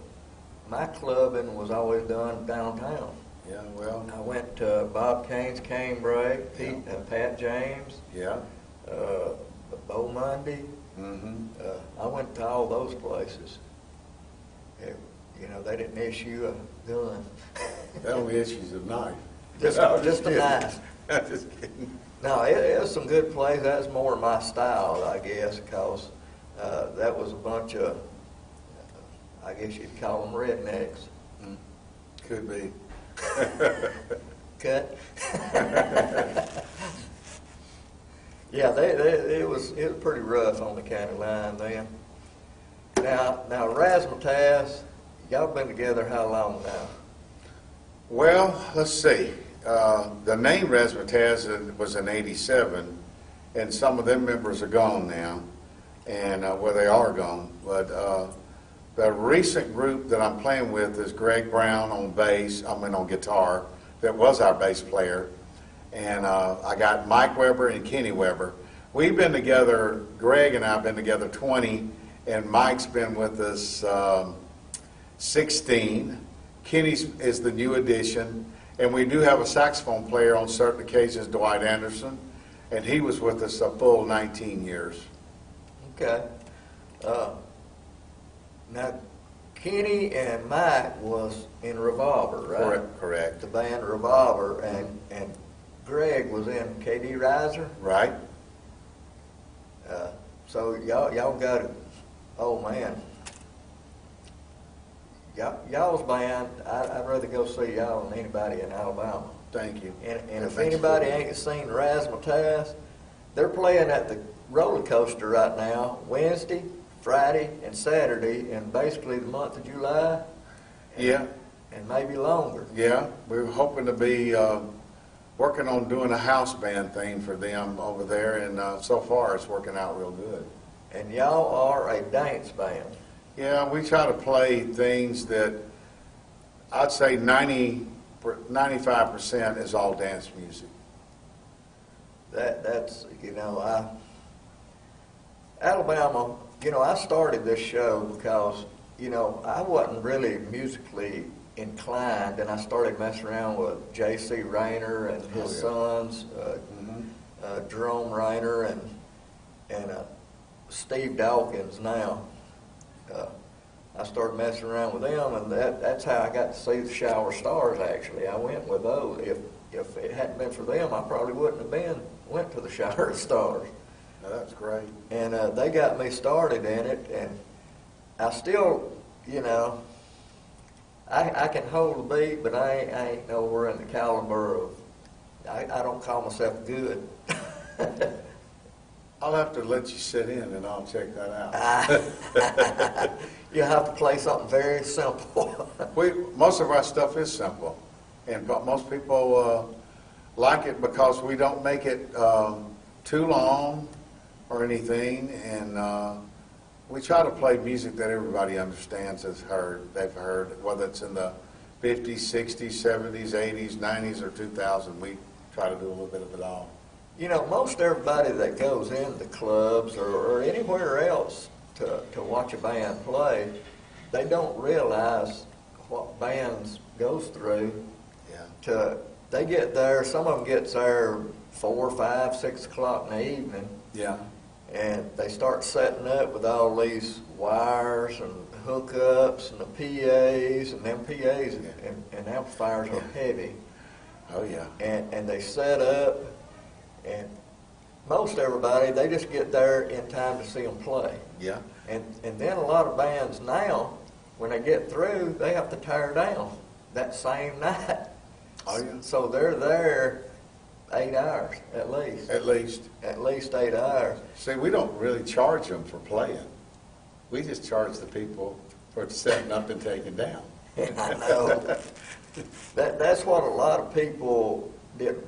my clubbing was always done downtown. Yeah, well. I went to Bob Kane's Cane Break, Pat James, Yeah. Bo Monday. Mm-hmm. I went to all those places. You know, they didn't issue a gun. That only issues a knife. just a knife. I'm just kidding. No, it was some good plays. That's more my style, I guess, because that was a bunch of, I guess you'd call them rednecks. Could be. Cut. Yeah, it was pretty rough on the county line then. Now Razzmatazz, y'all been together how long now? Well, let's see. The name Razzmatazz was in '87, and some of them members are gone now, and well, they are gone. But the recent group that I'm playing with is Greg Brown on bass. On guitar. That was our bass player. And I got Mike Weber and Kenny Weber. We've been together, Greg and I have been together 20, and Mike's been with us 16. Kenny is the new addition, and we do have a saxophone player on certain occasions, Dwight Anderson, and he was with us a full 19 years. Okay. Now, Kenny and Mike was in Revolver, right? Correct. The band Revolver, and Greg was in KD Riser. Right. So y'all got it. Oh man, y'all's band. I'd rather go see y'all than anybody in Alabama. Thank you. And if anybody ain't seen Razzmatazz, they're playing at the roller coaster right now, Wednesday, Friday, and Saturday, in basically the month of July. Yeah. And maybe longer. Yeah, we're hoping to be working on doing a house band thing for them over there, and so far it's working out real good. And y'all are a dance band. Yeah, we try to play things that I'd say 95% is all dance music. That's, Alabama, I started this show because, I wasn't really musically inclined, and I started messing around with J.C. Rayner and his sons, Jerome Rayner and Steve Dawkins now. I started messing around with them, and that's how I got to see the Shower Stars, actually. I went with those. If it hadn't been for them, I probably wouldn't have went to the Shower Stars. That's great. And they got me started in it, and I still, I can hold the beat, but I ain't nowhere in the caliber of, I don't call myself good. I'll have to let you sit in and I'll check that out. You have to play something very simple. Most of our stuff is simple, and most people like it because we don't make it too long or anything, and we try to play music that everybody understands, they've heard, whether it's in the 50s, 60s, 70s, 80s, 90s, or 2000. We try to do a little bit of it all. Most everybody that goes into clubs or anywhere else to watch a band play, they don't realize what bands goes through. Yeah. They get there, some of them gets there 4, 5, 6 o'clock in the evening. Yeah. And they start setting up with all these wires and hookups and the PAs, and them PAs and amplifiers are heavy. Oh, yeah. And they set up, and most everybody, they just get there in time to see them play. Yeah. And then a lot of bands now, when they get through, they have to tear down that same night. Oh, yeah. So they're there 8 hours at least. At least. At least 8 hours. See, we don't really charge them for playing. We just charge the people for setting up and taking down. I know. That's what a lot of people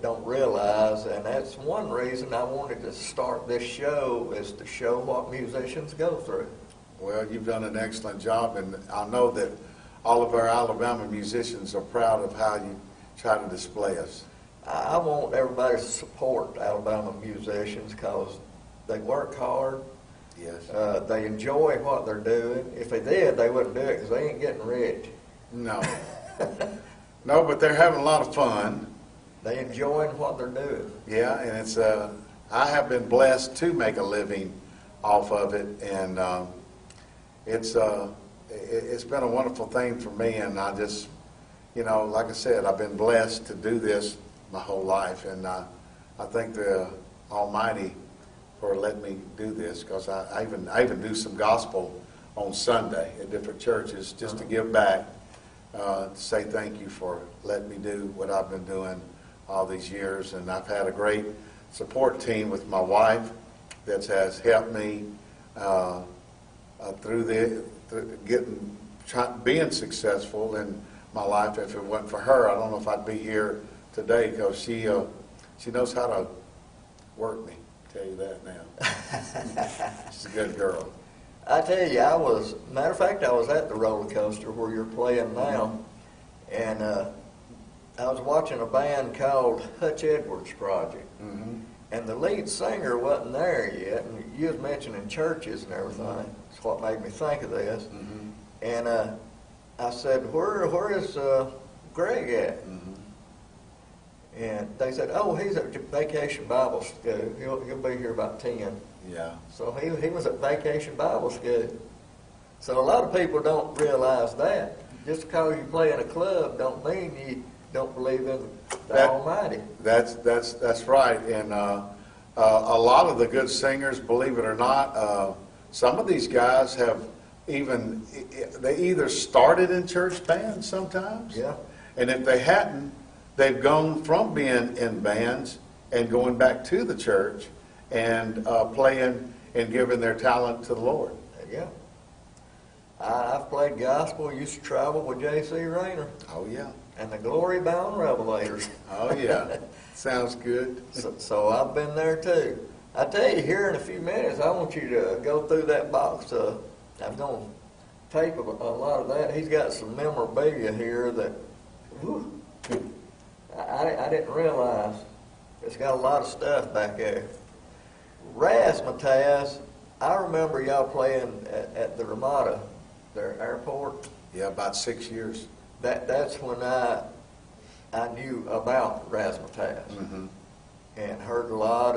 don't realize, and that's one reason I wanted to start this show, is to show what musicians go through. Well, you've done an excellent job, and I know that all of our Alabama musicians are proud of how you try to display us. I want everybody to support Alabama musicians because they work hard. Yes. They enjoy what they're doing. If they did, they wouldn't do it because they ain't getting rich. No. No, but they're having a lot of fun. They enjoying what they're doing. Yeah, and it's I have been blessed to make a living off of it, and it's been a wonderful thing for me, and I just, like I said, I've been blessed to do this my whole life, and I thank the Almighty for letting me do this, because I even do some gospel on Sunday at different churches just to give back, to say thank you for letting me do what I've been doing all these years. And I've had a great support team with my wife that has helped me through being successful in my life. If it wasn't for her, I don't know if I'd be here today, because she knows how to work me. Tell you that now. She's a good girl. I tell you, matter of fact, I was at the roller coaster where you're playing now, and I was watching a band called Hutch Edwards Project, and the lead singer wasn't there yet, and you was mentioning churches and everything. That's what made me think of this. And I said, where is Greg at? And they said, oh, he's at Vacation Bible School. He'll be here about 10. Yeah. So he was at Vacation Bible School. So a lot of people don't realize that. Just because you play in a club don't mean you don't believe in the Almighty. That's right. And a lot of the good singers, believe it or not, some of these guys have they either started in church bands sometimes. Yeah. And if they hadn't, they've gone from being in bands and going back to the church and playing and giving their talent to the Lord. Yeah. I've played gospel, used to travel with J.C. Rayner. Oh, yeah. And the Glory Bound Revelators. Oh, yeah. Sounds good. So I've been there too. I tell you, here in a few minutes, I want you to go through that box. I'm going to tape a lot of that. He's got some memorabilia here that, whew, I didn't realize It's got a lot of stuff back there. Razzmatazz, I remember y'all playing at the Ramada, their airport. Yeah, about 6 years. That's when I knew about Razzmatazz and heard a lot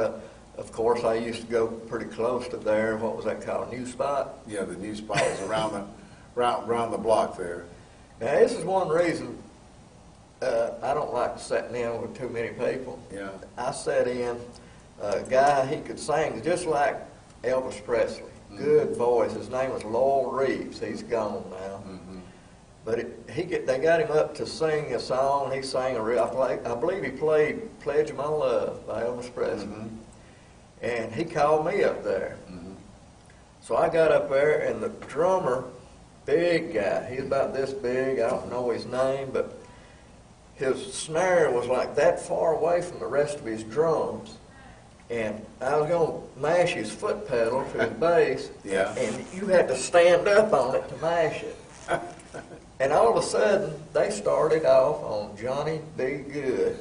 of course, I used to go pretty close to there. What was that called? New Spot? Yeah, the new spot was around the block there. Now, this is one reason I don't like sitting in with too many people. Yeah. I sat in a guy, he could sing just like Elvis Presley. Good voice. His name was Lowell Reeves. He's gone now. But they got him up to sing a song. He sang I believe he played Pledge of My Love by Elvis Presley. And he called me up there. So I got up there, and the drummer, big guy, he's about this big, I don't know his name, but his snare was like that far away from the rest of his drums. And I was going to mash his foot pedal to his bass, and you had to stand up on it to mash it. And all of a sudden, they started off on Johnny B. Good.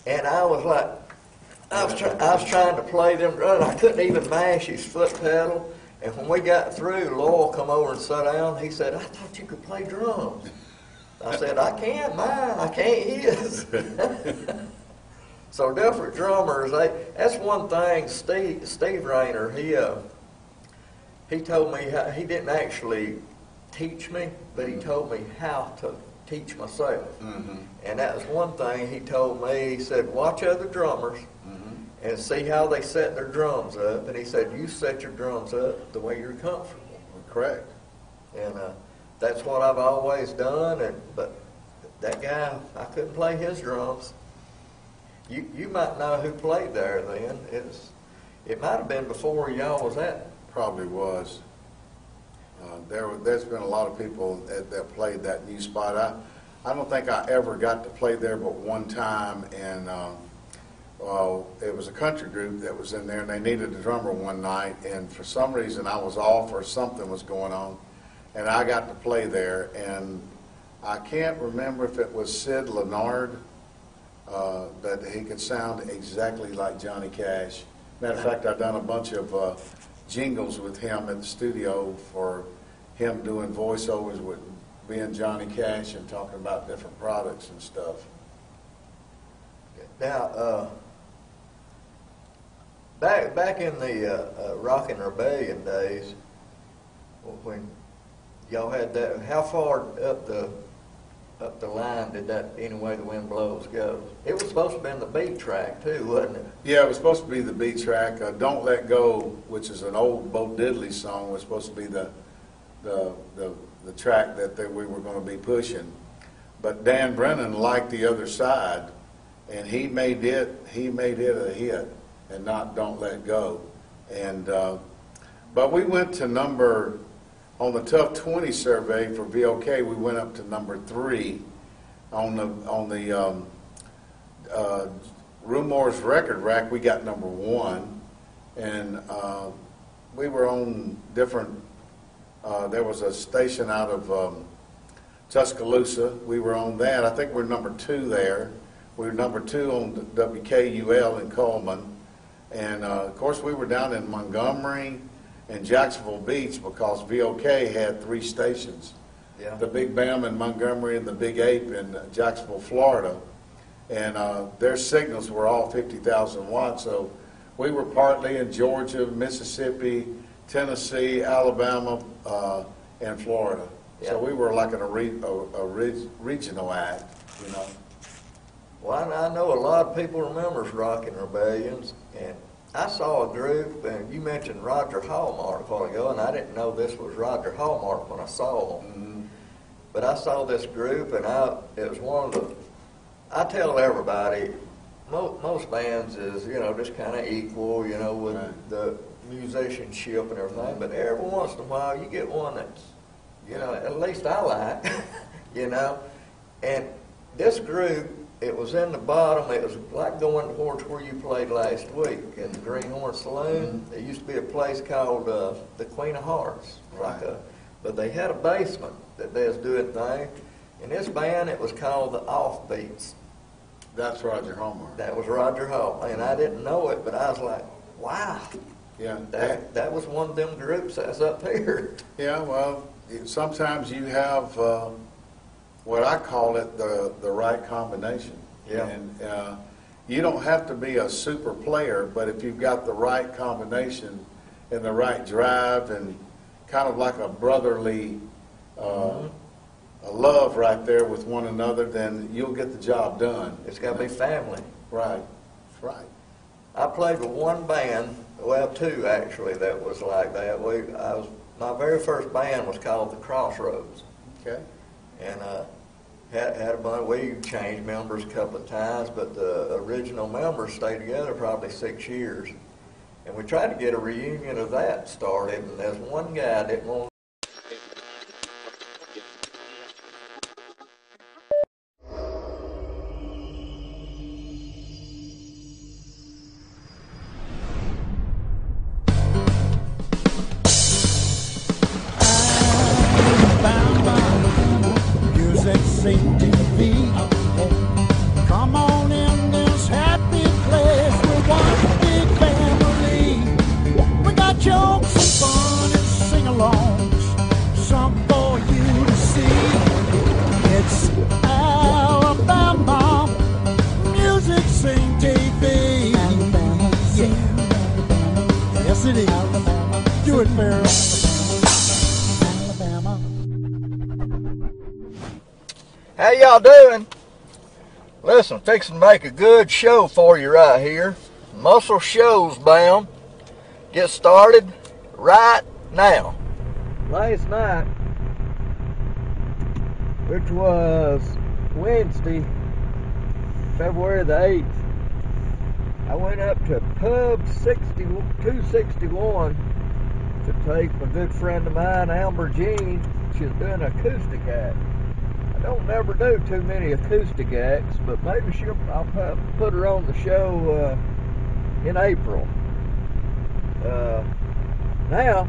And I was like, I was trying to play them drums. I couldn't even mash his foot pedal. And when we got through, Lowell come over and sat down. He said, "I thought you could play drums." I said, "I can't mine. I can't his." So different drummers. That's one thing. Steve Rayner. He told me he didn't actually teach me, but he told me how to teach myself. And that was one thing he told me. He said, "Watch other drummers and see how they set their drums up." And he said, "You set your drums up the way you're comfortable." Correct. And that's what I've always done. But that guy, I couldn't play his drums. You might know who played there then. It might have been before y'all was at. Probably was. There's been a lot of people that played that new spot. I don't think I ever got to play there but one time, and it was a country group that was in there, and they needed a drummer one night, and for some reason I was off or something was going on, and I got to play there, and I can't remember if it was Sid Leonard, that he could sound exactly like Johnny Cash. Matter of fact, I've done a bunch of jingles with him at the studio for him doing voiceovers with being Johnny Cash and talking about different products and stuff. Now, back in the Rockin' Rebellion days, when y'all had that, how far up the line did that "Any Way the Wind Blows" go? It was supposed to have been the B track too, wasn't it? Yeah, it was supposed to be the B track. "Don't Let Go," which is an old Bo Diddley song, was supposed to be the track that we were going to be pushing. But Dan Brennan liked the other side, and he made it a hit, and not "Don't Let Go." And but we went to on the Tough 20 survey for VOK. We went up to number 3 on the Rumor's record rack. We got number 1, and we were on different. There was a station out of Tuscaloosa. We were on that. I think we're number 2 there. We were number 2 on WKUL in Coleman. And, of course, we were down in Montgomery and Jacksonville Beach because VOK had 3 stations. Yeah. The Big Bam in Montgomery and the Big Ape in Jacksonville, Florida. And their signals were all 50,000 watts. So we were partly in Georgia, Mississippi, Tennessee, Alabama, and Florida. Yeah. So we were like a regional act, you know. Well, I know a lot of people remembers Rockin' Rebellions, and I saw a group, and you mentioned Roger Hallmark a while ago, and I didn't know this was Roger Hallmark when I saw him. But I saw this group, and it was one of the, I tell everybody, most bands is, just kind of equal, with the musicianship and everything, but every once in a while you get one that's, at least I like, and this group, it was in the bottom. It was like going towards where you played last week in the Greenhorn Saloon. There used to be a place called the Queen of Hearts, but they had a basement that they was doing things. In this band, it was called the Offbeats. That's Roger Homer. That was Roger Homer, and I didn't know it, but I was like, wow. Yeah. That was one of them groups that's up here. Yeah, well, sometimes you have what I call it the right combination. Yeah. And you don't have to be a super player, but if you've got the right combination and the right drive and kind of like a brotherly a love right there with one another, then you'll get the job done. It's got to be family. Right. That's right. I played with one band, well, two actually, that was like that. My very first band was called the Crossroads. Okay. And had a bunch. We changed members a couple of times, but the original members stayed together probably 6 years. And we tried to get a reunion of that started, and there's one guy that didn't want. AlabamaMusicSceneTV. Come on in this happy place. We're one big family. We got jokes and fun and sing-alongs, some for you to see. It's Alabama Music Scene TV. Yeah. Yes, it is. Do it, Farrell. How y'all doing? Listen, fixing to make a good show for you right here. Muscle Shows bound. Get started right now. Last night, which was Wednesday, February the 8th, I went up to Pub 261 to take my good friend of mine, Amber Jean. She's doing an acoustic act. I don't never do too many acoustic acts, but maybe I'll put her on the show in April. Now,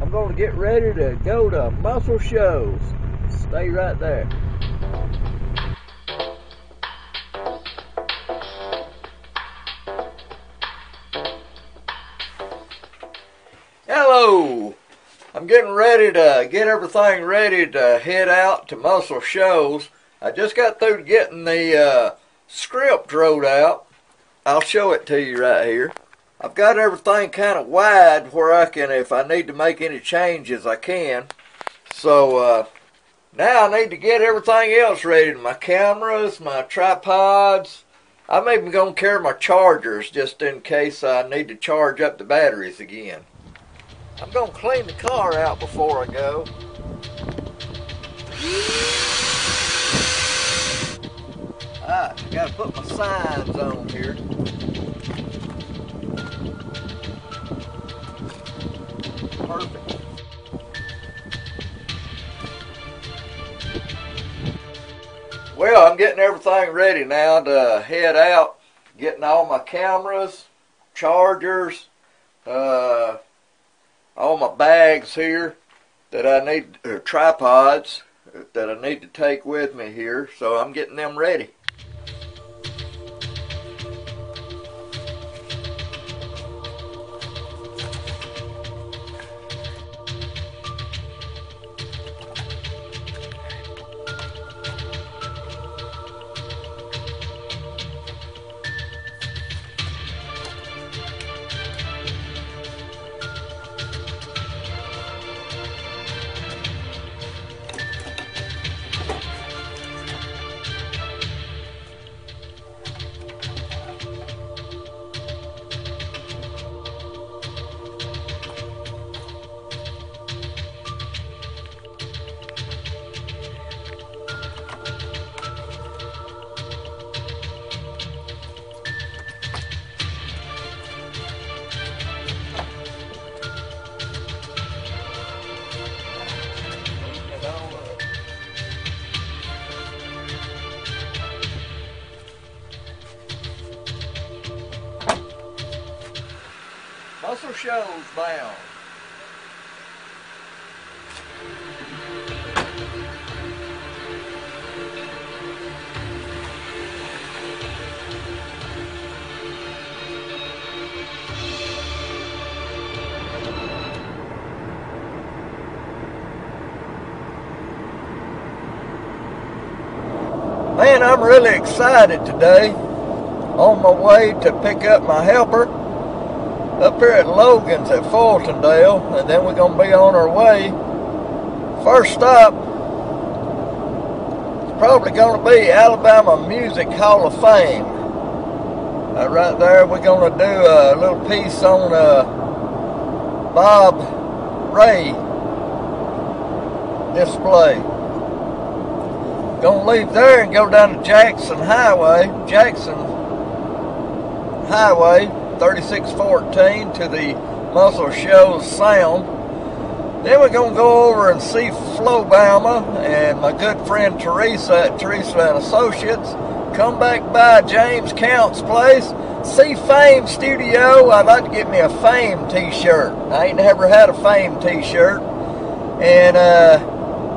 I'm going to get ready to go to Muscle Shows. Stay right there. Hello! I'm getting ready to get everything ready to head out to Muscle Shows. I just got through getting the script wrote out. I'll show it to you right here. I've got everything kind of wide where I can, if I need to make any changes, I can. So now I need to get everything else ready. My cameras, my tripods. I'm even going to carry my chargers just in case I need to charge up the batteries again. I'm going to clean the car out before I go. Alright, got to put my signs on here. Perfect. Well, I'm getting everything ready now to head out. Getting all my cameras, chargers, all my bags here that I need, or tripods that I need to take with me here, so I'm getting them ready. Muscle Shows bound. Man, I'm really excited today. On my way to pick up my helper up here at Logan's at Fultondale, and then we're going to be on our way. First stop is probably going to be Alabama Music Hall of Fame. Right there, we're going to do a little piece on Bob Ray display. Gonna leave there and go down to Jackson Highway 3614 to the Muscle Shoals Sound. Then we're gonna go over and see Flobama and my good friend Teresa at Teresa and Associates. Come back by James Count's place. See Fame Studio. I'd like to get me a Fame t-shirt. I ain't never had a Fame t-shirt. And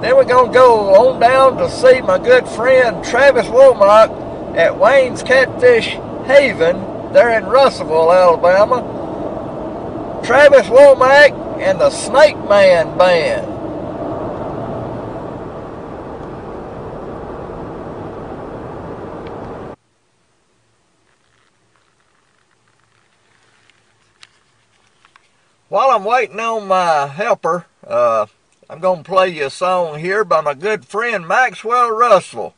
then we're going to go on down to see my good friend Travis Womack at Wayne's Catfish Haven there in Russellville, Alabama. Travis Womack and the Snake Man Band. While I'm waiting on my helper, I'm going to play you a song here by my good friend Maxwell Russell.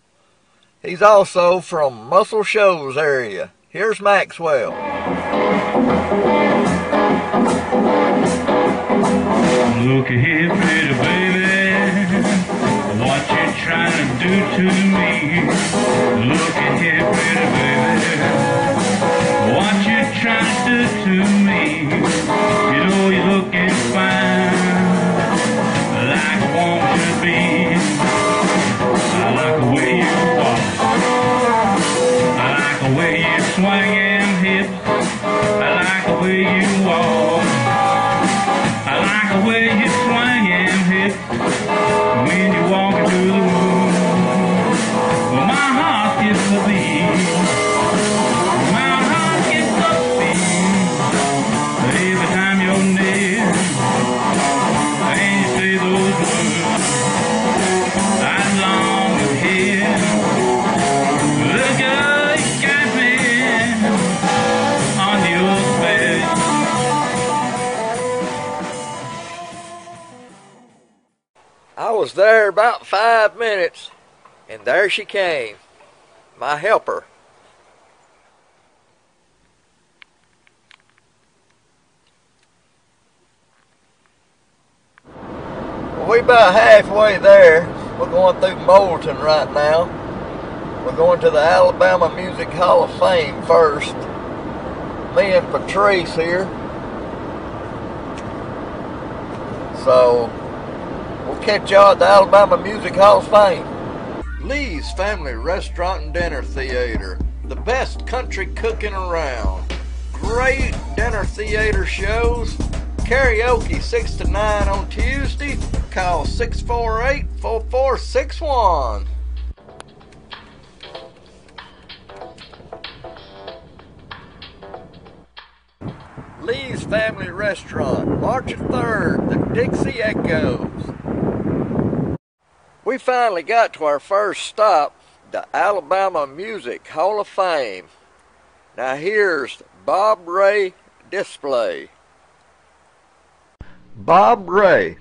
He's also from Muscle Shoals area. Here's Maxwell. Look here, pretty baby, what you trying to do to me? Look here, pretty baby, what you trying to do to me? You know you're looking fine, like a woman should be. I like the way you walk, I like the way you swing them hips, I like the way you walk, I like the way you swing them hips when you walk into the room. Well, my heart gets a beat, my heart gets a beat every time you're near, and you say those words I long to hear. Look, girl, you got me on your bed. I was there about 5 minutes, and there she came, my helper. Well, we're about halfway there. We're going through Moulton right now. We're going to the Alabama Music Hall of Fame first. Me and Patrice here. So, we'll catch y'all at the Alabama Music Hall of Fame. Lee's Family Restaurant and Dinner Theater. The best country cooking around. Great dinner theater shows. Karaoke 6 to 9 on Tuesday. Call 648-4461. Lee's Family Restaurant, March 3rd, the Dixie Echoes. We finally got to our first stop, the Alabama Music Hall of Fame. Now here's Bob Ray display. Bob Ray.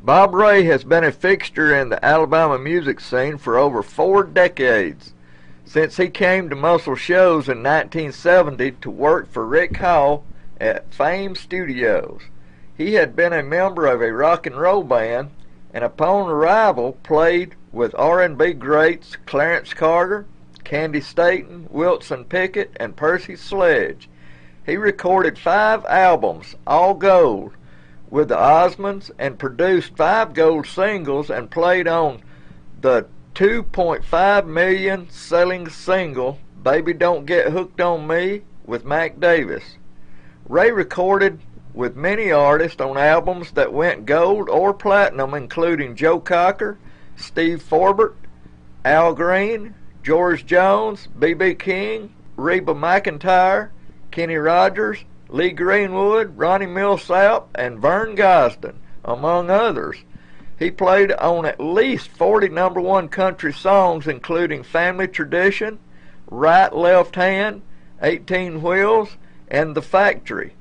Bob Ray has been a fixture in the Alabama music scene for over 4 decades. Since he came to Muscle Shoals in 1970 to work for Rick Hall at Fame Studios. He had been a member of a rock and roll band, and upon arrival played with R&B greats Clarence Carter, Candy Staton, Wilson Pickett, and Percy Sledge. He recorded 5 albums, all gold, with the Osmonds, and produced 5 gold singles and played on the 2.5 million selling single Baby Don't Get Hooked on Me with Mac Davis. Ray recorded with many artists on albums that went gold or platinum, including Joe Cocker, Steve Forbert, Al Green, George Jones, B.B. King, Reba McEntire, Kenny Rogers, Lee Greenwood, Ronnie Millsap, and Vern Gosdin, among others. He played on at least 40 #1 country songs, including Family Tradition, Right Left Hand, 18 Wheels, and The Factory.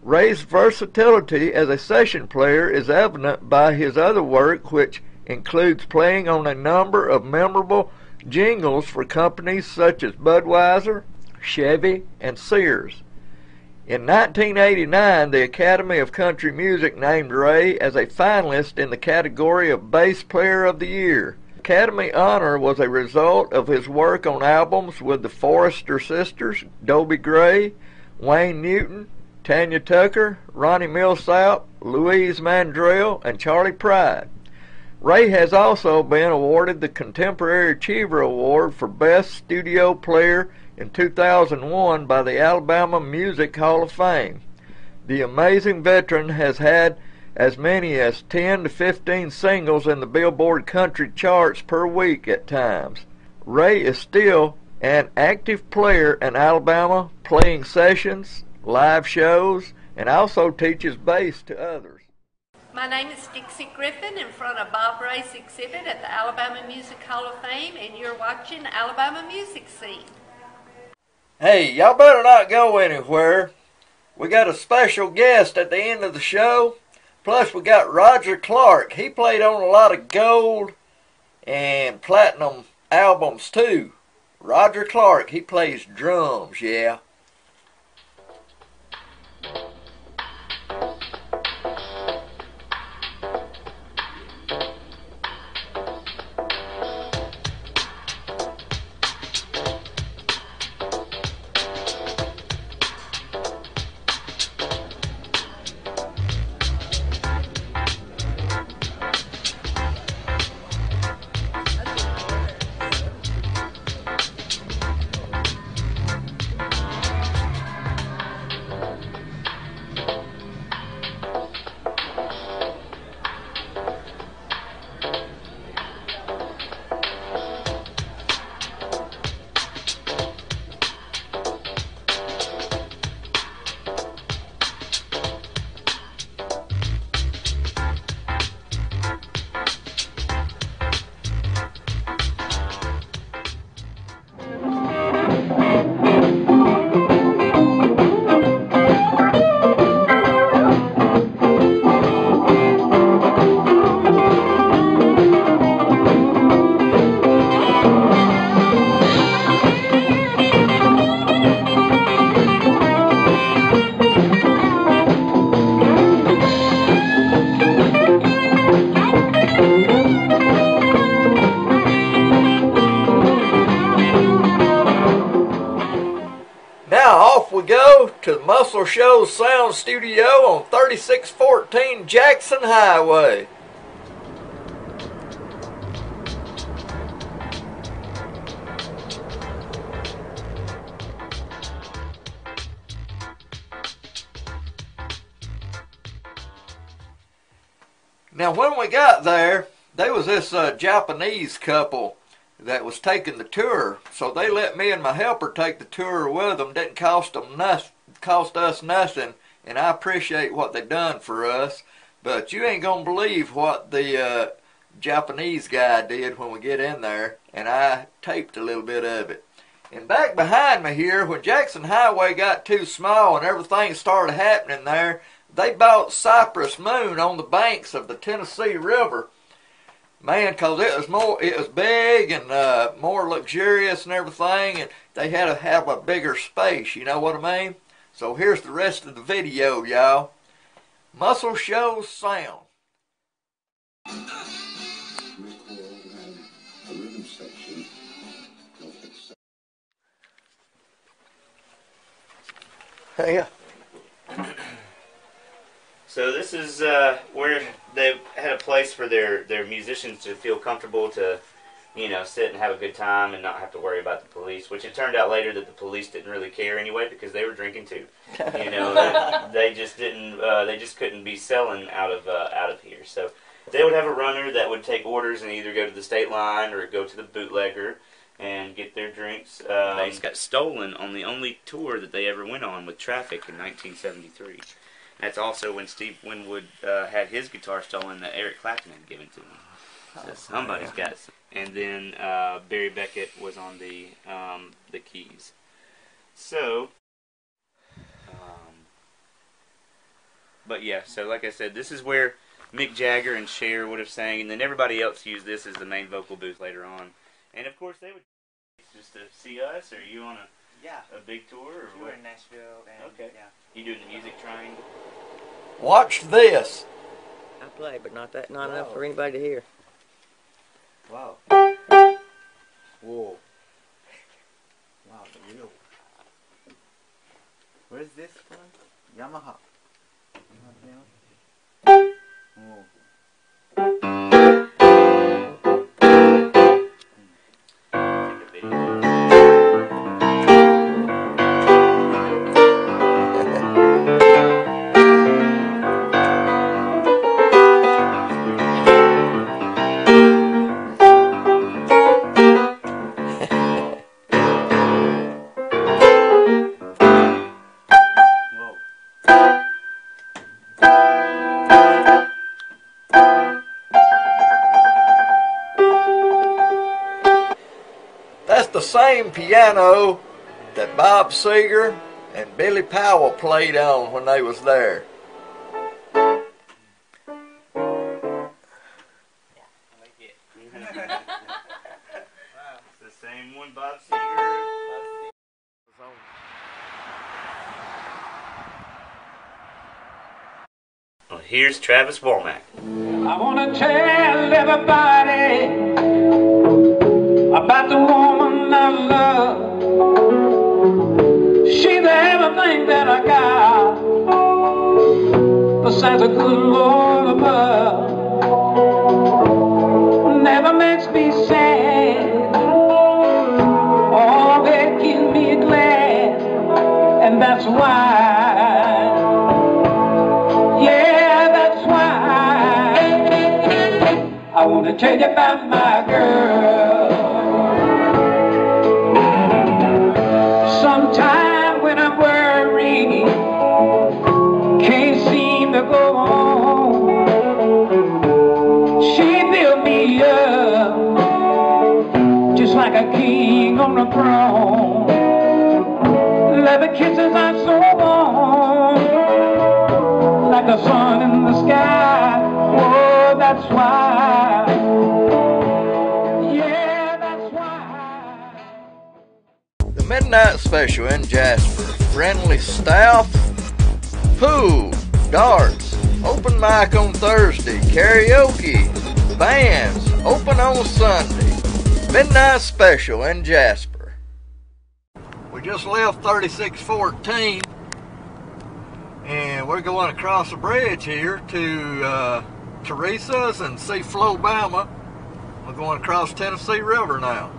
Ray's versatility as a session player is evident by his other work, which includes playing on a number of memorable jingles for companies such as Budweiser, Chevy, and Sears. In 1989, the Academy of Country Music named Ray as a finalist in the category of Bass Player of the Year. Academy honor was a result of his work on albums with the Forrester Sisters, Dobie Gray, Wayne Newton, Tanya Tucker, Ronnie Milsap, Louise Mandrell, and Charlie Pride. Ray has also been awarded the Contemporary Achiever Award for Best Studio Player in 2001 by the Alabama Music Hall of Fame. The amazing veteran has had as many as 10 to 15 singles in the Billboard country charts per week at times. Ray is still an active player in Alabama, playing sessions, live shows, and also teaches bass to others. My name is Dixie Griffin in front of Bob Ray's exhibit at the Alabama Music Hall of Fame, and you're watching Alabama Music Scene. Hey, y'all better not go anywhere. We got a special guest at the end of the show. Plus, we got Roger Clark. He played on a lot of gold and platinum albums, too. Roger Clark, he plays drums, yeah. To the Muscle Shows Sound Studio on 3614 Jackson Highway. Now when we got there was this Japanese couple that was taking the tour, so they let me and my helper take the tour with them. Didn't cost us nothing, and I appreciate what they done for us. But you ain't gonna believe what the Japanese guy did when we get in there, and I taped a little bit of it. And back behind me here, when Jackson Highway got too small and everything started happening there, they bought Cypress Moon on the banks of the Tennessee River. Man, cause it was big and more luxurious and everything, and they had to have a bigger space, you know what I mean? So here's the rest of the video, y'all. Muscle Shows Sound. Yeah. So this is where they had a place for their musicians to feel comfortable to, you know, sit and have a good time and not have to worry about the police. Which it turned out later that the police didn't really care anyway because they were drinking too. You know, they just didn't. They just couldn't be selling out of here. So they would have a runner that would take orders and either go to the state line or go to the bootlegger and get their drinks. They got stolen on the only tour that they ever went on with Traffic in 1973. That's also when Steve Winwood had his guitar stolen that Eric Clapton had given to him. So somebody's got it. And then Barry Beckett was on the keys. So, but yeah, so like I said, this is where Mick Jagger and Cher would have sang, and then everybody else used this as the main vocal booth later on. And of course, they would just to see us. Or you on a big tour? Or We're what? in Nashville. And, Okay. Yeah. You doing the music triangle? Watch this. I play, but not enough for anybody to hear. Wow. Whoa. Wow, the real. Where's this one? Yamaha. Whoa. Take a video. That's the same piano that Bob Seger and Billy Powell played on when they was there. It's the same one Bob Seger. Well, here's Travis Womack. I want to tell everybody about the woman I love. She's everything that I got, besides a good Lord above. Never makes me sad, always keeps me glad, and that's why, yeah, that's why I want to tell you about my girl. Sometime when I'm worried, can't seem to go on, she built me up just like a king on a throne. Loving kisses are so warm, like the sun in the sky. Oh, that's why. Yeah, that's why. The Midnight Special in Jasper. Friendly staff, pool, darts, open mic on Thursday, karaoke, bands, open on Sunday. Midnight Special in Jasper. We just left 3614 and we're going across the bridge here to Teresa's and see Flobama. We're going across Tennessee River now.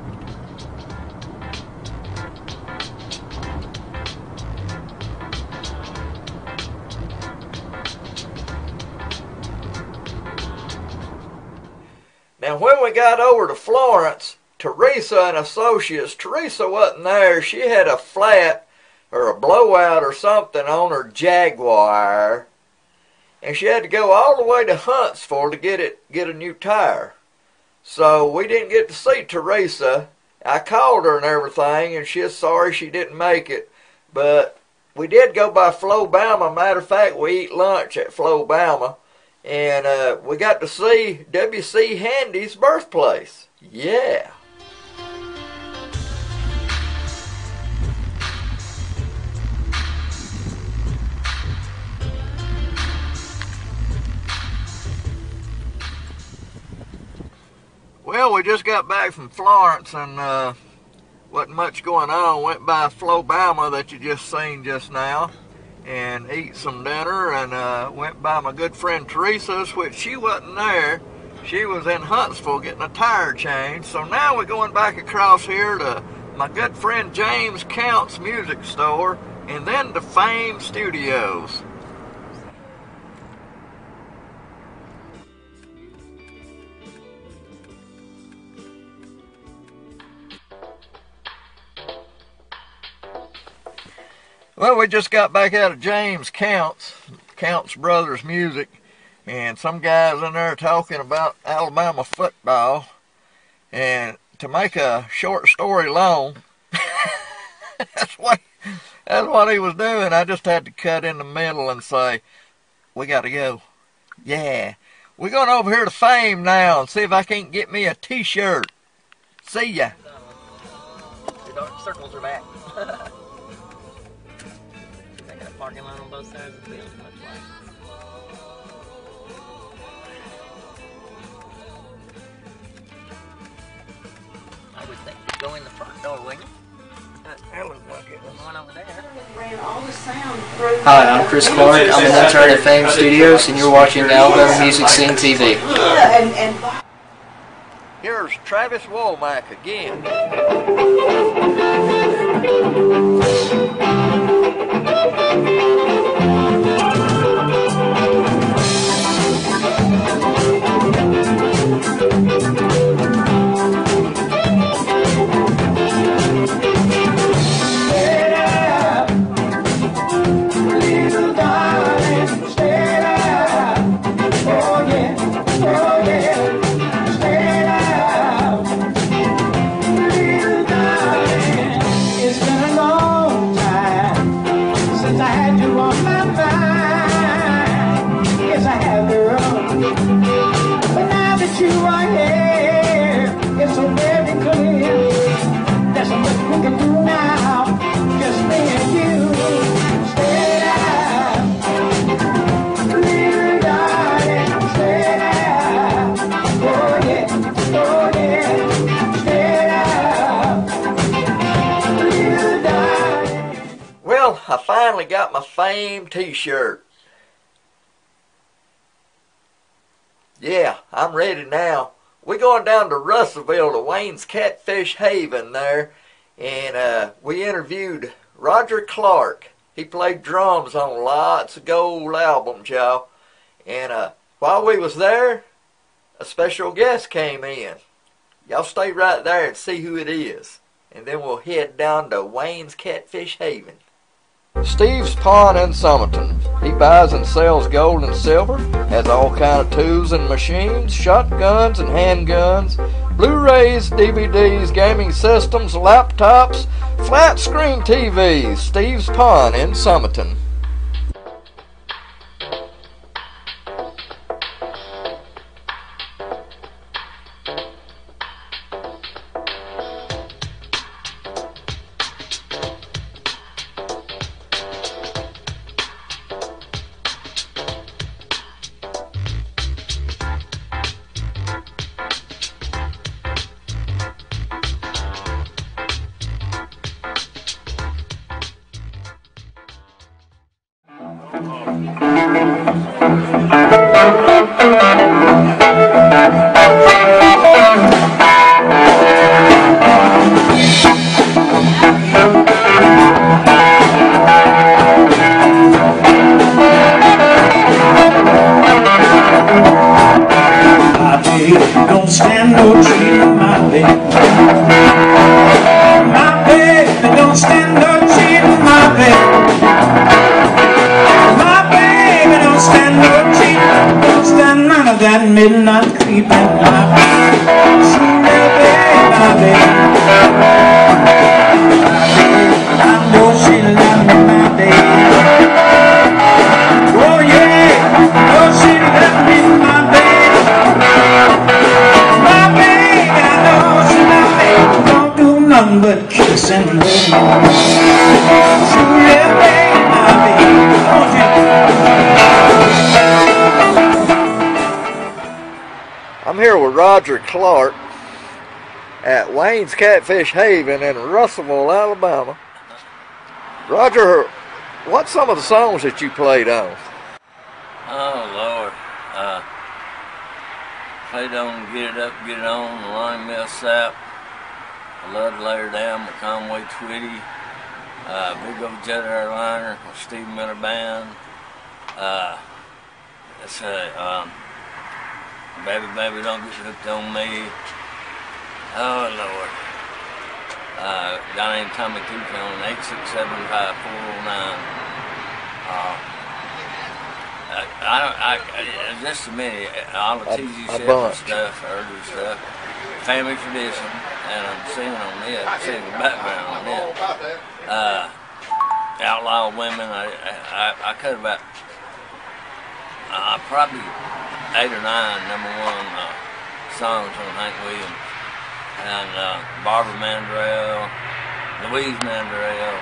Now when we got over to Florence, Teresa and Associates, Teresa wasn't there. She had a flat or a blowout or something on her Jaguar, and she had to go all the way to Huntsville to get a new tire. So we didn't get to see Teresa. I called her and everything, and she's sorry she didn't make it. But we did go by Flobama. Matter of fact, we eat lunch at Flobama. And we got to see W.C. Handy's birthplace. Yeah. Well, we just got back from Florence and wasn't much going on. Went by Flobama that you just seen just now and eat some dinner, and went by my good friend Teresa's, which she wasn't there. She was in Huntsville getting a tire change. So now we're going back across here to my good friend James Count's music store, and then to Fame Studios. Well, we just got back out of James Count's. Counts Brothers music, and some guys in there talking about Alabama football. And to make a short story long, that's what he was doing. I just had to cut in the middle and say, we got to go. Yeah. We're going over here to Fame now and see if I can't get me a t-shirt. See ya. The dark circles are back. They got a parking lot on both sides of the field. I would think you'd go in the front door, wouldn't you? That looks like it was one over there. Hi, I'm Chris Clark. I'm an intern at Fame Studios, and you're watching AlabamaMusicSceneTV. Here's Travis Womack again. Well, I finally got my Fame t-shirt. Yeah, I'm ready now. We're going down to Russellville to Wayne's Catfish Haven there, and we interviewed Roger Clark. He played drums on lots of gold albums, y'all. And while we was there, a special guest came in. Y'all stay right there and see who it is. And then we'll head down to Wayne's Catfish Haven. Steve's Pawn in Summerton. He buys and sells gold and silver, has all kind of tools and machines, shotguns and handguns, Blu-rays, DVDs, gaming systems, laptops, flat screen TVs. Steve's Pawn in Summerton. Don't stand no cheating, my baby. My baby, don't stand no cheating, my baby. My baby, don't stand no cheating. Don't stand none of that midnight creeping, my baby. She never baby, my baby. I know she love me, my baby. Oh yeah, oh she love me, my baby. Nothing but kissing with me. I'm here with Roger Clark at Wayne's Catfish Haven in Russellville, Alabama. Roger, what's some of the songs that you played on? Oh Lord, played on Get It Up, Get It On, the Lonnie Millsap. I love to Lay Her Down with Conway Twitty, Big Old Jet Airliner with Steve Miller Band. Let's say, Baby Baby Don't Get Hooked on Me. Oh Lord. A guy named Tommy Toucan, 8675409. just a minute. All the TV bunch. stuff, early stuff, Family Tradition, and I'm singing on it. I'm singing the background on it. Outlaw Women. I cut about probably 8 or 9 #1 songs on Hank Williams, and Barbara Mandrell, Louise Mandrell,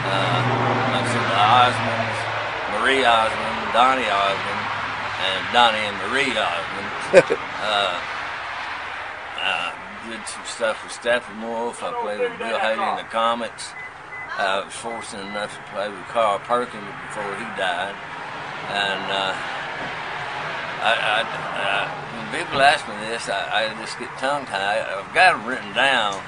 like I said, the Osmonds, Marie Osmond, Donnie Osmond, and Donnie and Marie Osmond. Did some stuff with Steppenwolf. I played with Bill Haley and the Comets. I was fortunate enough to play with Carl Perkins before he died. And when people ask me this, I just get tongue-tied. I've got them written down,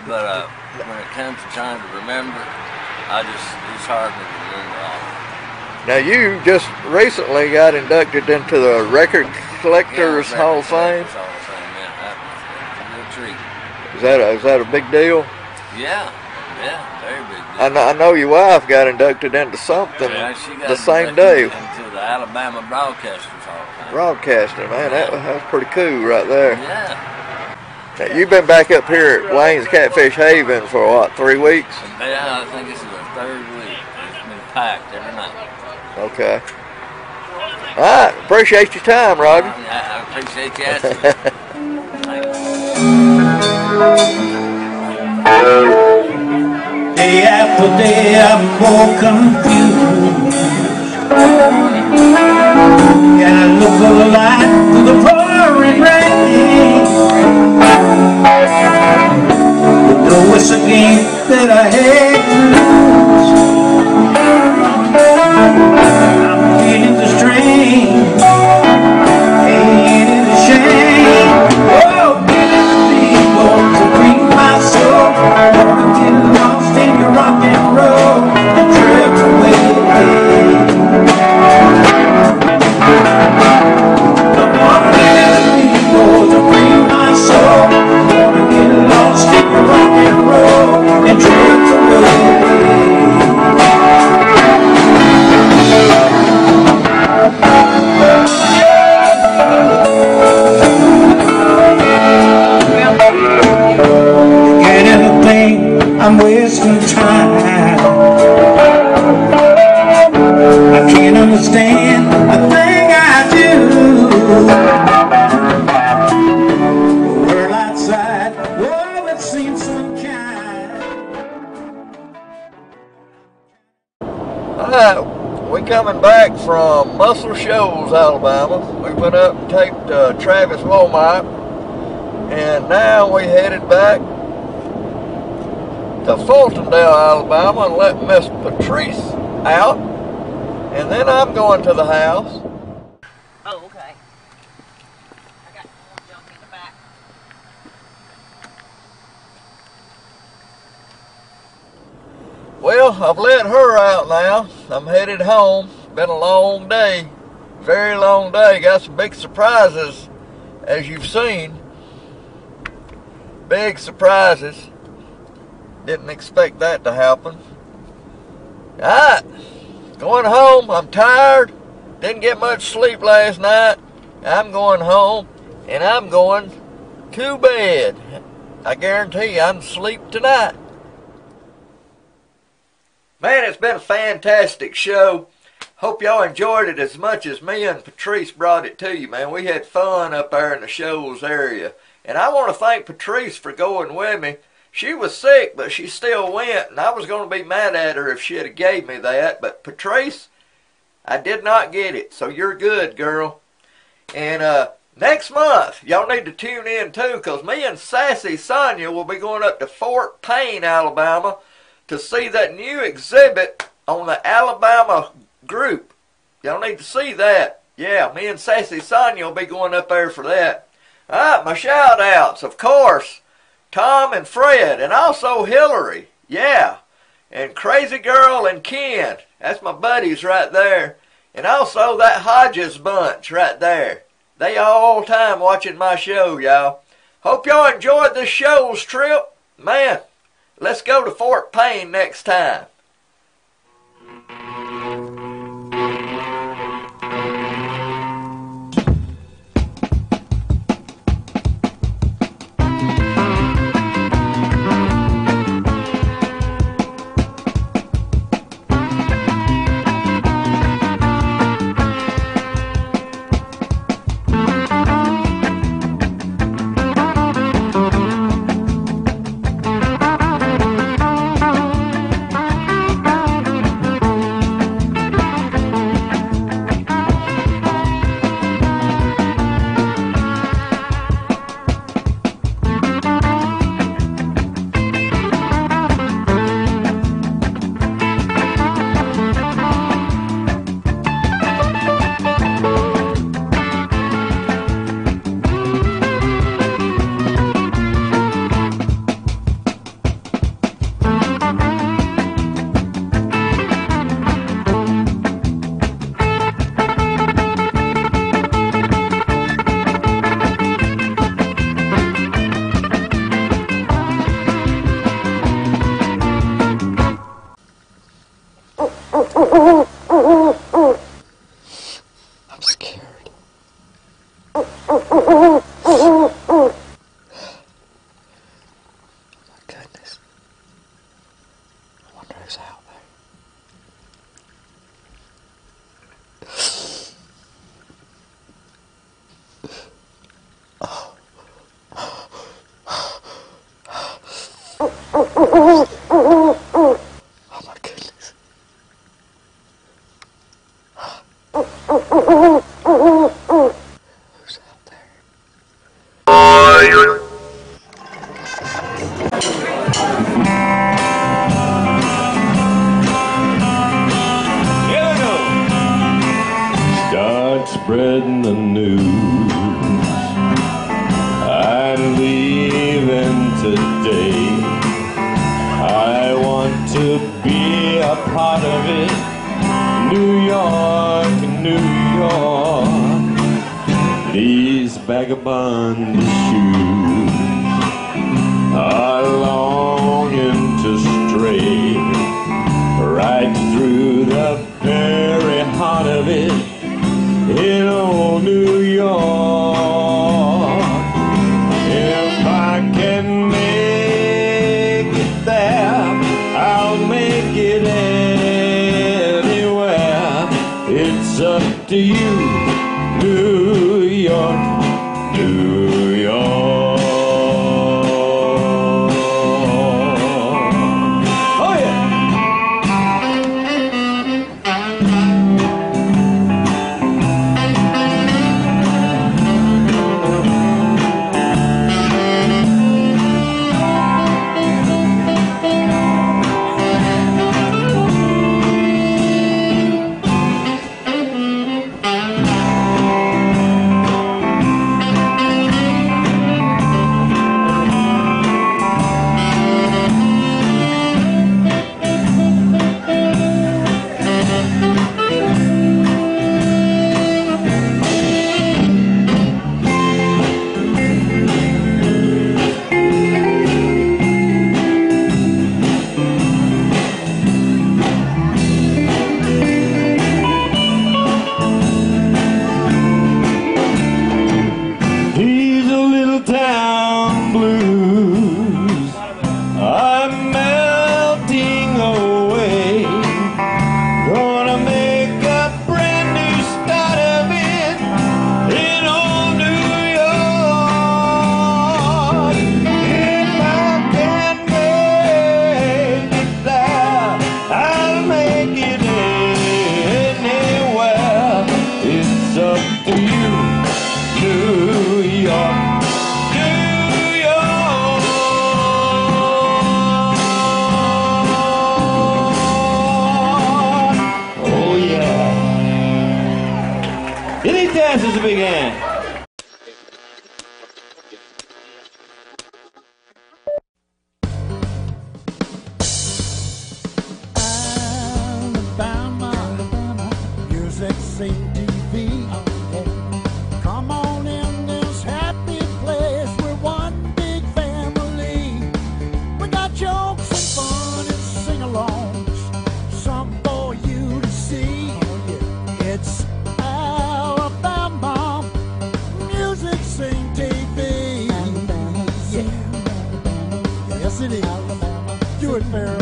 but when it comes to trying to remember, it's hard for me to remember all of it. Now you just recently got inducted into the Record Collectors Hall of Fame. Hall of Fame, yeah. That was a real treat. Is that a big deal? Yeah, very big deal. I know your wife got inducted into something She got the same day. Into the Alabama Broadcasters Hall of Fame. Broadcasting, man, that's pretty cool right there. Yeah. Now, you've been back up here at Wayne's Catfish Haven for what, 3 weeks? Yeah, I think this is our 3rd week. It's been packed every night. Okay. All right, appreciate your time, Roger. I appreciate you asking. Day after day I'm more confused, and I look for the light through the pouring rain. But though it's a game that I hate to lose, I'm feeling the strain. Ain't it a shame? Oh, getting people to bring my soul, get lost in your rock and roll and drift away. Come on, getting people to bring my soul, wanna get lost in your rock and roll and drift away. Beginning to think I'm wasting time. I can't understand a thing I do. The world outside, oh, it seems so unkind. Alright, we coming back from Muscle Shoals, Alabama. We went up and taped Travis Womack, and now we headed back to Fultondale, Alabama, and let Miss Patrice out, and then I'm going to the house. Oh, okay. I got more junk in the back. Well, I've let her out now. I'm headed home. Been a long day, very long day. Got some big surprises, as you've seen. Big surprises. Didn't expect that to happen. Alright, going home. I'm tired. Didn't get much sleep last night. I'm going home, and I'm going to bed. I guarantee you I'm asleep tonight. Man, it's been a fantastic show. Hope y'all enjoyed it as much as me and Patrice brought it to you, man. We had fun up there in the Shoals area. And I want to thank Patrice for going with me. She was sick, but she still went, and I was going to be mad at her if she had gave me that. But Patrice, I did not get it, so you're good, girl. And next month, y'all need to tune in too, because me and Sassy Sonia will be going up to Fort Payne, Alabama, to see that new exhibit on the Alabama group. Y'all need to see that. Yeah, me and Sassy Sonia will be going up there for that. Alright, my shout outs, of course, Tom and Fred, and also Hillary. Yeah, and Crazy Girl and Ken. That's my buddies right there. And also that Hodges bunch right there. They all time watching my show, y'all. Hope y'all enjoyed this Shoals trip. Man, let's go to Fort Payne next time. Start spreading the news. I'm leaving today. I want to be a part of it. New York, New York. These vagabond shoes are longing to stray right through the very heart of it in old New York. If I can make it there, I'll make it anywhere. It's up to you, New York, New York. Oh yeah. These are little town blues are melting away. Gonna make a brand new start of it in old New York. If I can make it there, I'll make it anywhere. It's up to you, New York, New York. Oh yeah. Any dances, a big hand. Alabama, music scene TV. Come on in this happy place. We're one big family. We got jokes and fun and sing-alongs, some for you to see. It's Alabama Music Scene TV. Yeah. Yes, it is. Do it, Farrell.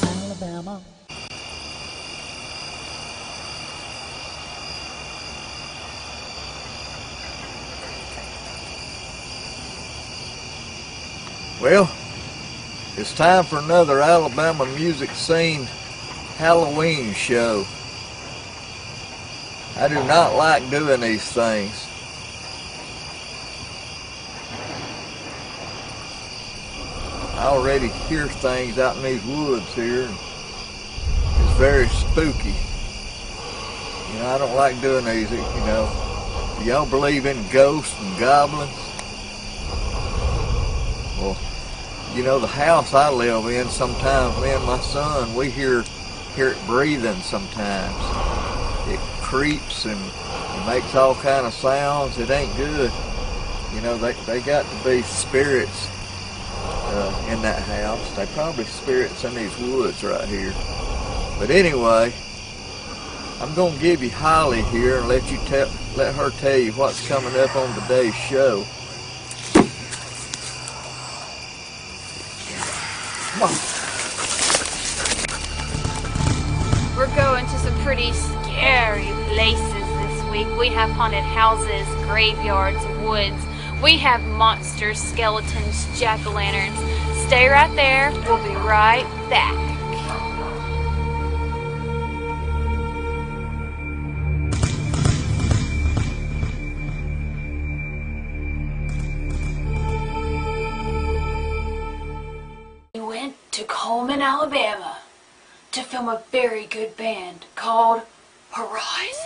Alabama. Well, it's time for another Alabama Music Scene Halloween show. I do not like doing these things. I already hear things out in these woods here. It's very spooky. You know, I don't like doing these, you know. Do y'all believe in ghosts and goblins? Well, you know, the house I live in, sometimes me and my son, we hear it breathing sometimes. It creeps and it makes all kind of sounds. It ain't good. You know, they got to be spirits in that house. They probably spirits in these woods right here. But anyway, I'm gonna give you Holly here and let her tell you what's coming up on today's show. Come on. We're going to some pretty scary places this week. We have haunted houses, graveyards, woods. We have monsters, skeletons, jack-o'-lanterns. Stay right there. We'll be right back. We went to Coleman, Alabama to film a very good band called Horizon.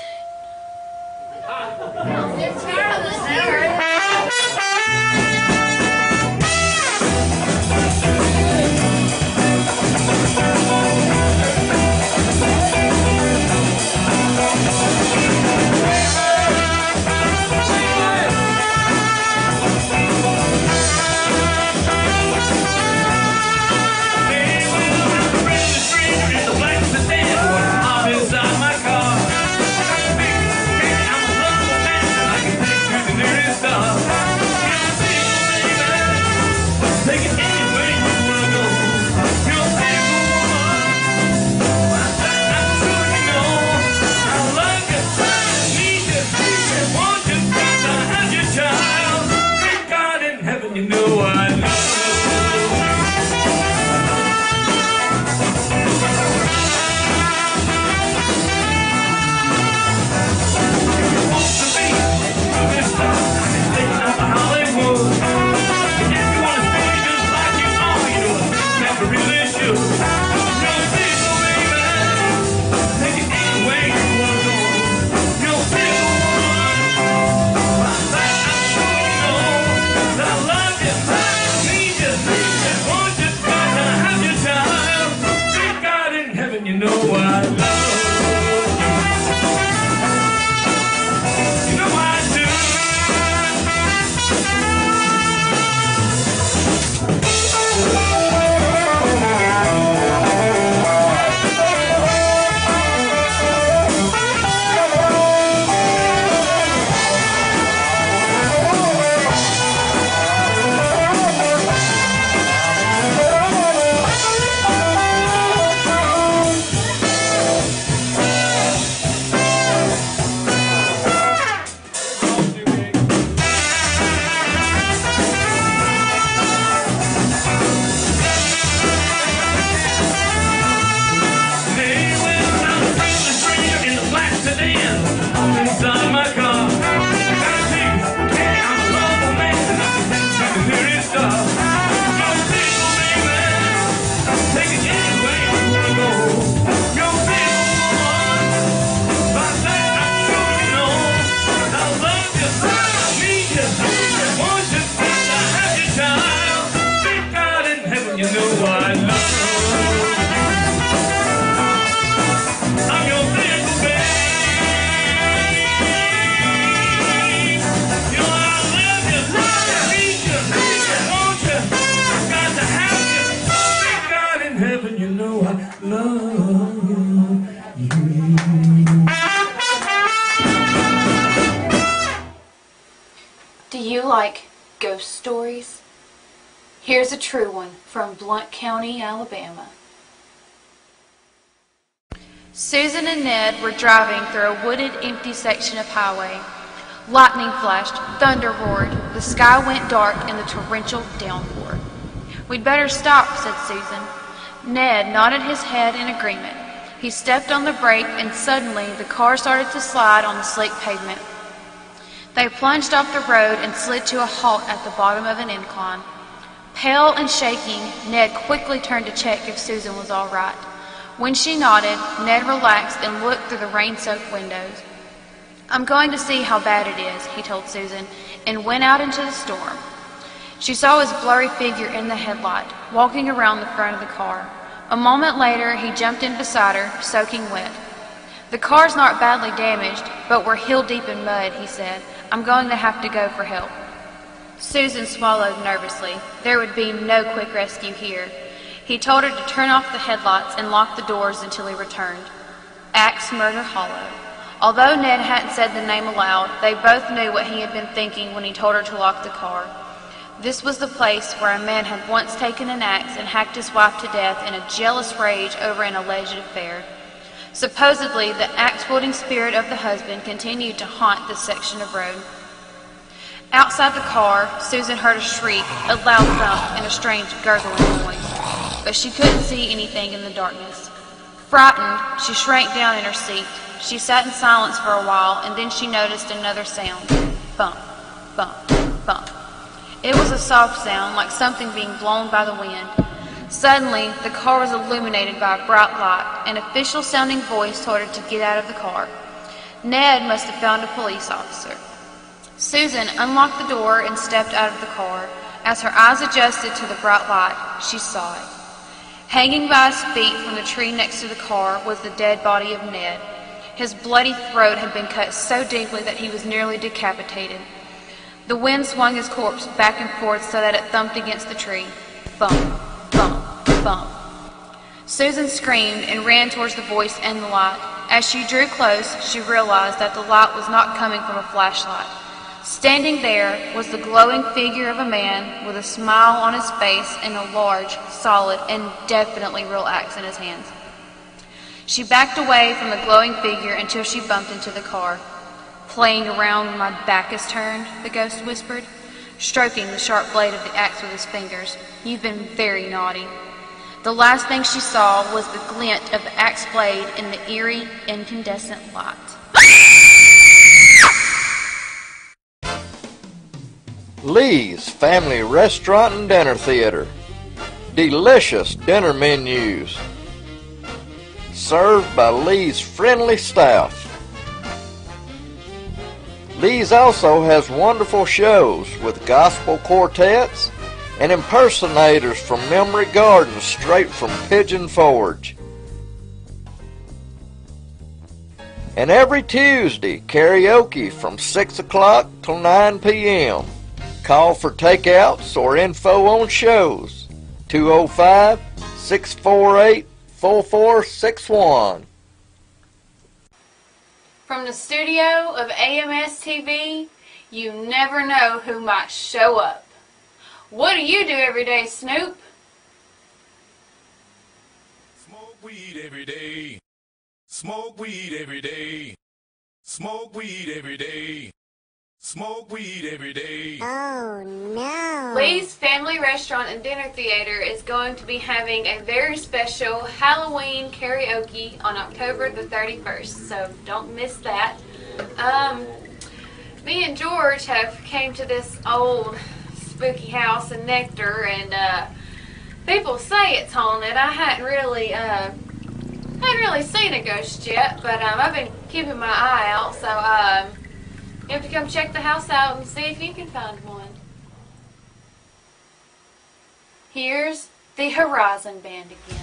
Do you like ghost stories? Here's a true one from Blount County, Alabama. Susan and Ned were driving through a wooded, empty section of highway. Lightning flashed, thunder roared, the sky went dark in the torrential downpour. "We'd better stop," said Susan. Ned nodded his head in agreement. He stepped on the brake and suddenly the car started to slide on the slick pavement. They plunged off the road and slid to a halt at the bottom of an incline. Pale and shaking, Ned quickly turned to check if Susan was all right. When she nodded, Ned relaxed and looked through the rain-soaked windows. "I'm going to see how bad it is," he told Susan, and went out into the storm. She saw his blurry figure in the headlight, walking around the front of the car. A moment later, he jumped in beside her, soaking wet. "The car's not badly damaged, but we're hill-deep in mud," he said. "I'm going to have to go for help." Susan swallowed nervously. There would be no quick rescue here. He told her to turn off the headlights and lock the doors until he returned. Axe Murder Hollow. Although Ned hadn't said the name aloud, they both knew what he had been thinking when he told her to lock the car. This was the place where a man had once taken an axe and hacked his wife to death in a jealous rage over an alleged affair. Supposedly, the axe-wielding spirit of the husband continued to haunt this section of road. Outside the car, Susan heard a shriek, a loud thump, and a strange gurgling noise, but she couldn't see anything in the darkness. Frightened, she shrank down in her seat. She sat in silence for a while, and then she noticed another sound. Bump, bump, bump. It was a soft sound, like something being blown by the wind. Suddenly, the car was illuminated by a bright light. An official-sounding voice told her to get out of the car. Ned must have found a police officer. Susan unlocked the door and stepped out of the car. As her eyes adjusted to the bright light, she saw it. Hanging by his feet from the tree next to the car was the dead body of Ned. His bloody throat had been cut so deeply that he was nearly decapitated. The wind swung his corpse back and forth so that it thumped against the tree. Bump, bump, bump. Susan screamed and ran towards the voice and the light. As she drew close, she realized that the light was not coming from a flashlight. Standing there was the glowing figure of a man with a smile on his face and a large, solid, and definitely real axe in his hands. She backed away from the glowing figure until she bumped into the car. "Playing around when my back is turned," the ghost whispered, stroking the sharp blade of the axe with his fingers. "You've been very naughty." The last thing she saw was the glint of the axe blade in the eerie, incandescent light. Lee's Family Restaurant and Dinner Theater. Delicious dinner menus. Served by Lee's friendly staff. Lee's also has wonderful shows with gospel quartets and impersonators from Memory Gardens straight from Pigeon Forge. And every Tuesday, karaoke from 6 o'clock till 9 p.m. Call for takeouts or info on shows. 205-648-4461. From the studio of AMS TV, you never know who might show up. What do you do every day, Snoop? Smoke weed every day. Smoke weed every day. Smoke weed every day. Smoke weed every day. Oh, no. Lee's Family Restaurant and Dinner Theater is going to be having a very special Halloween karaoke on October the 31st, so don't miss that. Me and George have came to this old spooky house in Nectar, and people say it's haunted. I hadn't really seen a ghost yet, but I've been keeping my eye out, so you have to come check the house out and see if you can find one. Here's the Horizon Band again.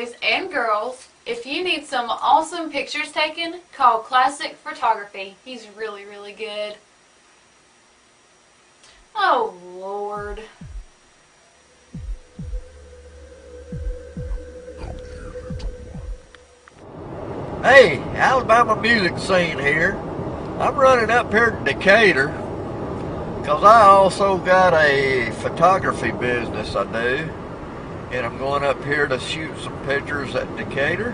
boys and girls. If you need some awesome pictures taken, call Classic Photography. He's really, really good. Oh, Lord. Hey, Alabama music scene here. I'm running up here to Decatur because I also got a photography business I do, and I'm going up here to shoot some pictures at Decatur.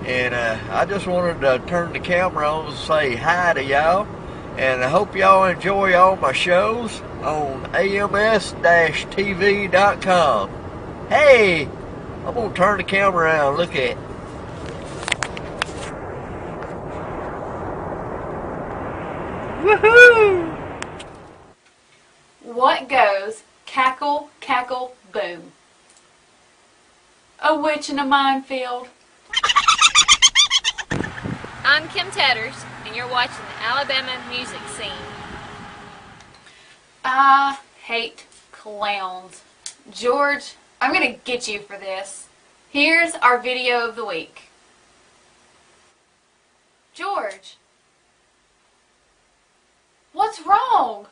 And I just wanted to turn the camera on and say hi to y'all, and I hope y'all enjoy all my shows on AMS-TV.com. Hey, I'm gonna turn the camera around. Look at it. Woohoo! What goes cackle, cackle, boom? A witch in a minefield. I'm Kim Tatters, and you're watching the Alabama Music Scene. I hate clowns. George, I'm gonna get you for this. Here's our video of the week. George, what's wrong?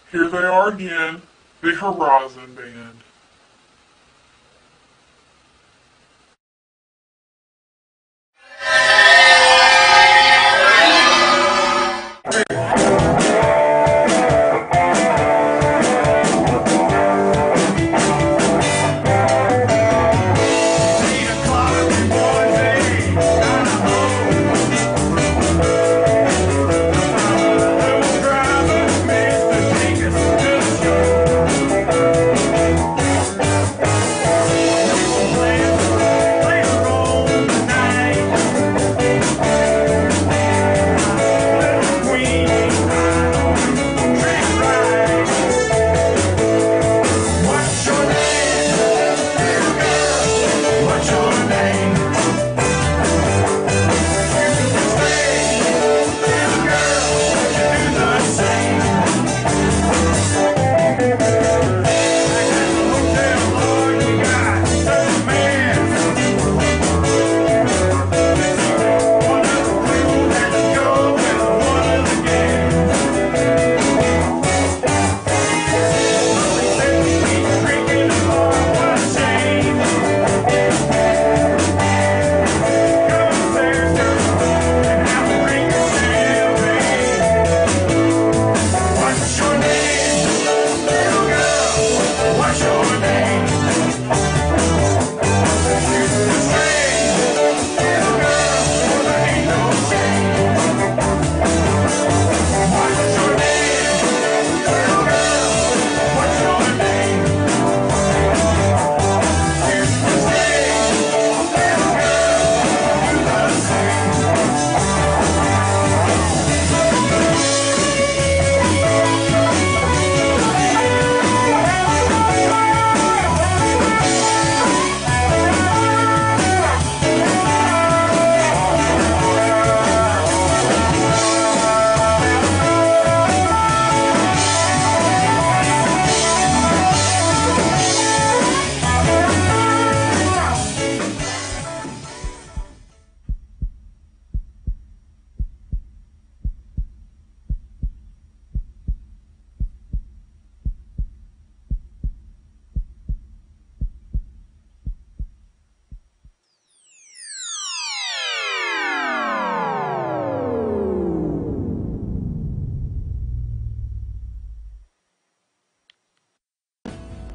Here they are again, the Horizon Band.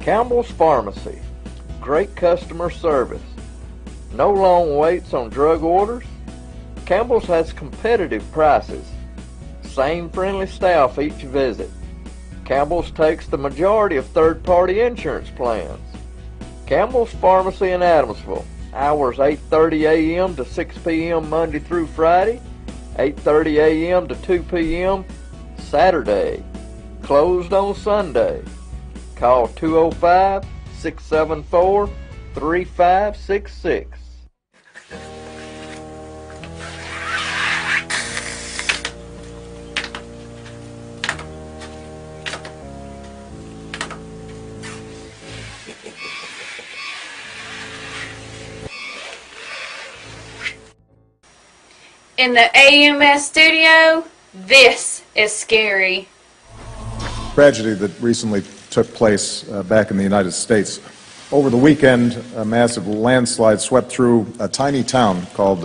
Campbell's Pharmacy. Great customer service. No long waits on drug orders. Campbell's has competitive prices. Same friendly staff each visit. Campbell's takes the majority of third-party insurance plans. Campbell's Pharmacy in Adamsville. Hours 8:30 a.m. to 6 p.m. Monday through Friday. 8:30 a.m. to 2 p.m. Saturday. Closed on Sunday. Call 205-674-3566. In the AMS studio, this is scary. Tragedy that recently took place back in the United States. Over the weekend, a massive landslide swept through a tiny town called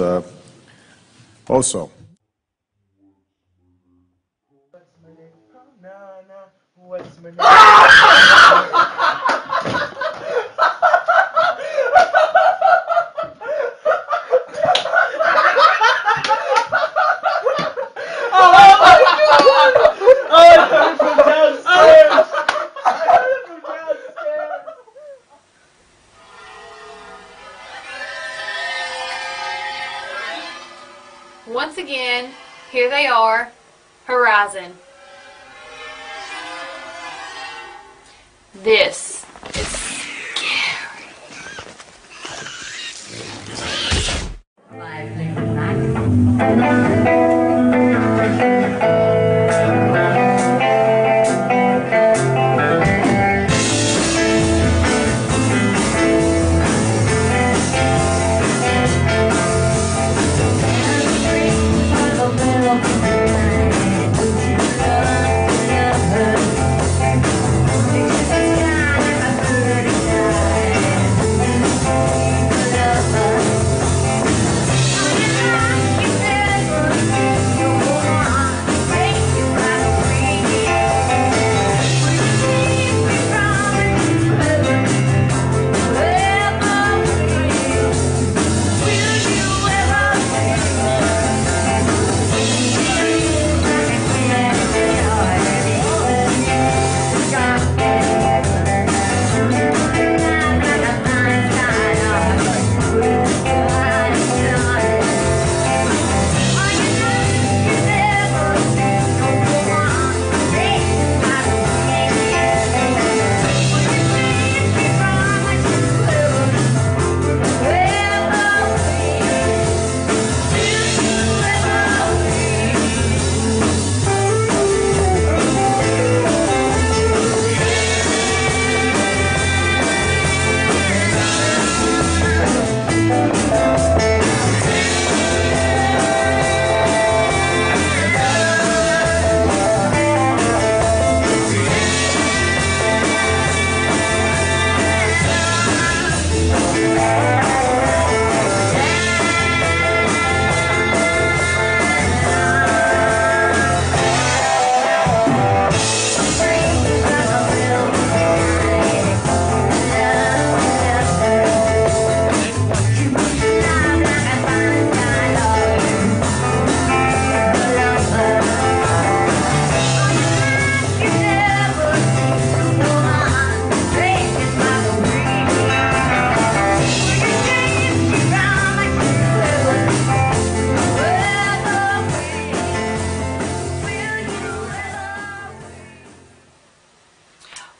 Oso. Once again, here they are, Horizon. This is scary.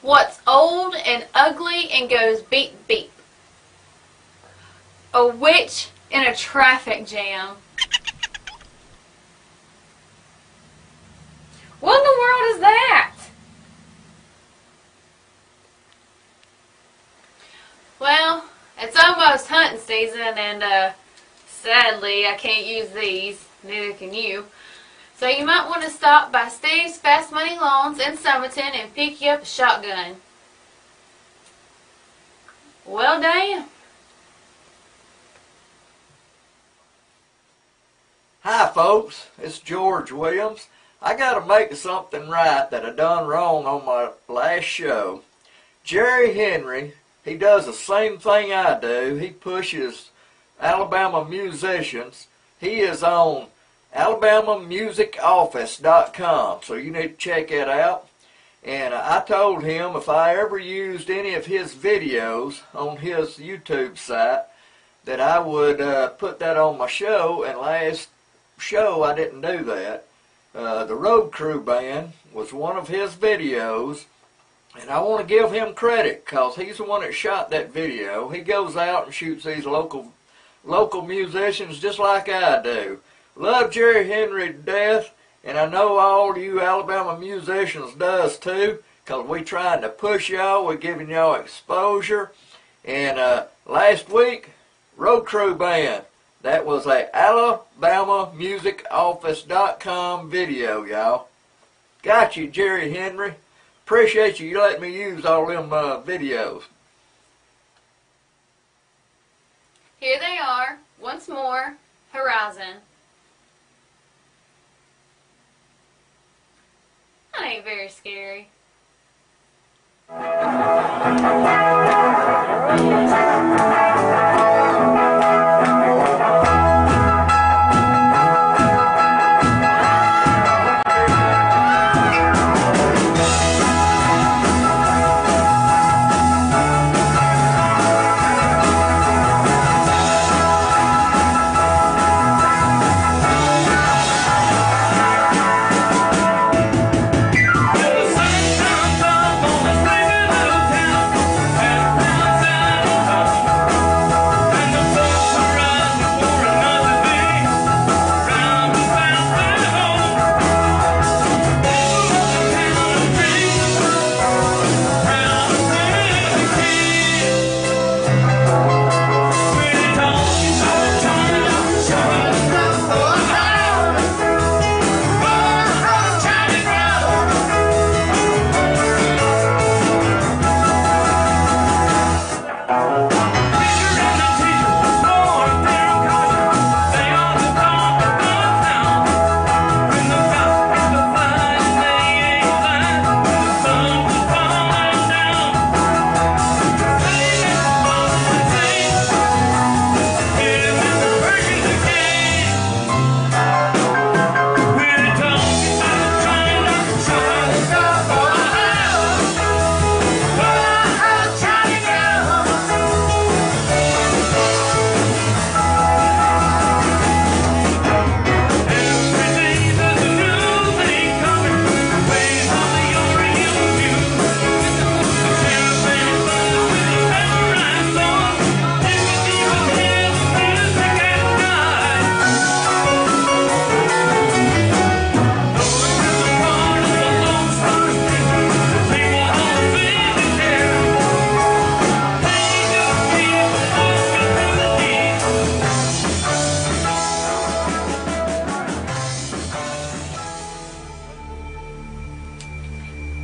What's old and ugly and goes beep beep? A witch in a traffic jam. What in the world is that? Well, it's almost hunting season and sadly I can't use these, neither can you. So you might want to stop by Steve's Fast Money Lawns in Somerton and pick you up a shotgun. Well, damn. Hi folks, it's George Williams. I gotta make something right that I done wrong on my last show. Jerry Henry, he does the same thing I do. He pushes Alabama musicians. He is on AlabamaMusicOffice.com, so you need to check it out. And I told him if I ever used any of his videos on his YouTube site that I would put that on my show, and last show I didn't do that. The Road Crew Band was one of his videos, and I want to give him credit because he's the one that shot that video. He goes out and shoots these local musicians just like I do. Love Jerry Henry to death, and I know all you Alabama musicians does too, because we trying to push y'all, we're giving y'all exposure. And last week, Road Crew Band, that was a AlabamaMusicOffice.com video, y'all. Got you, Jerry Henry. Appreciate you letting me use all them videos. Here they are, once more, Horizon. That ain't very scary.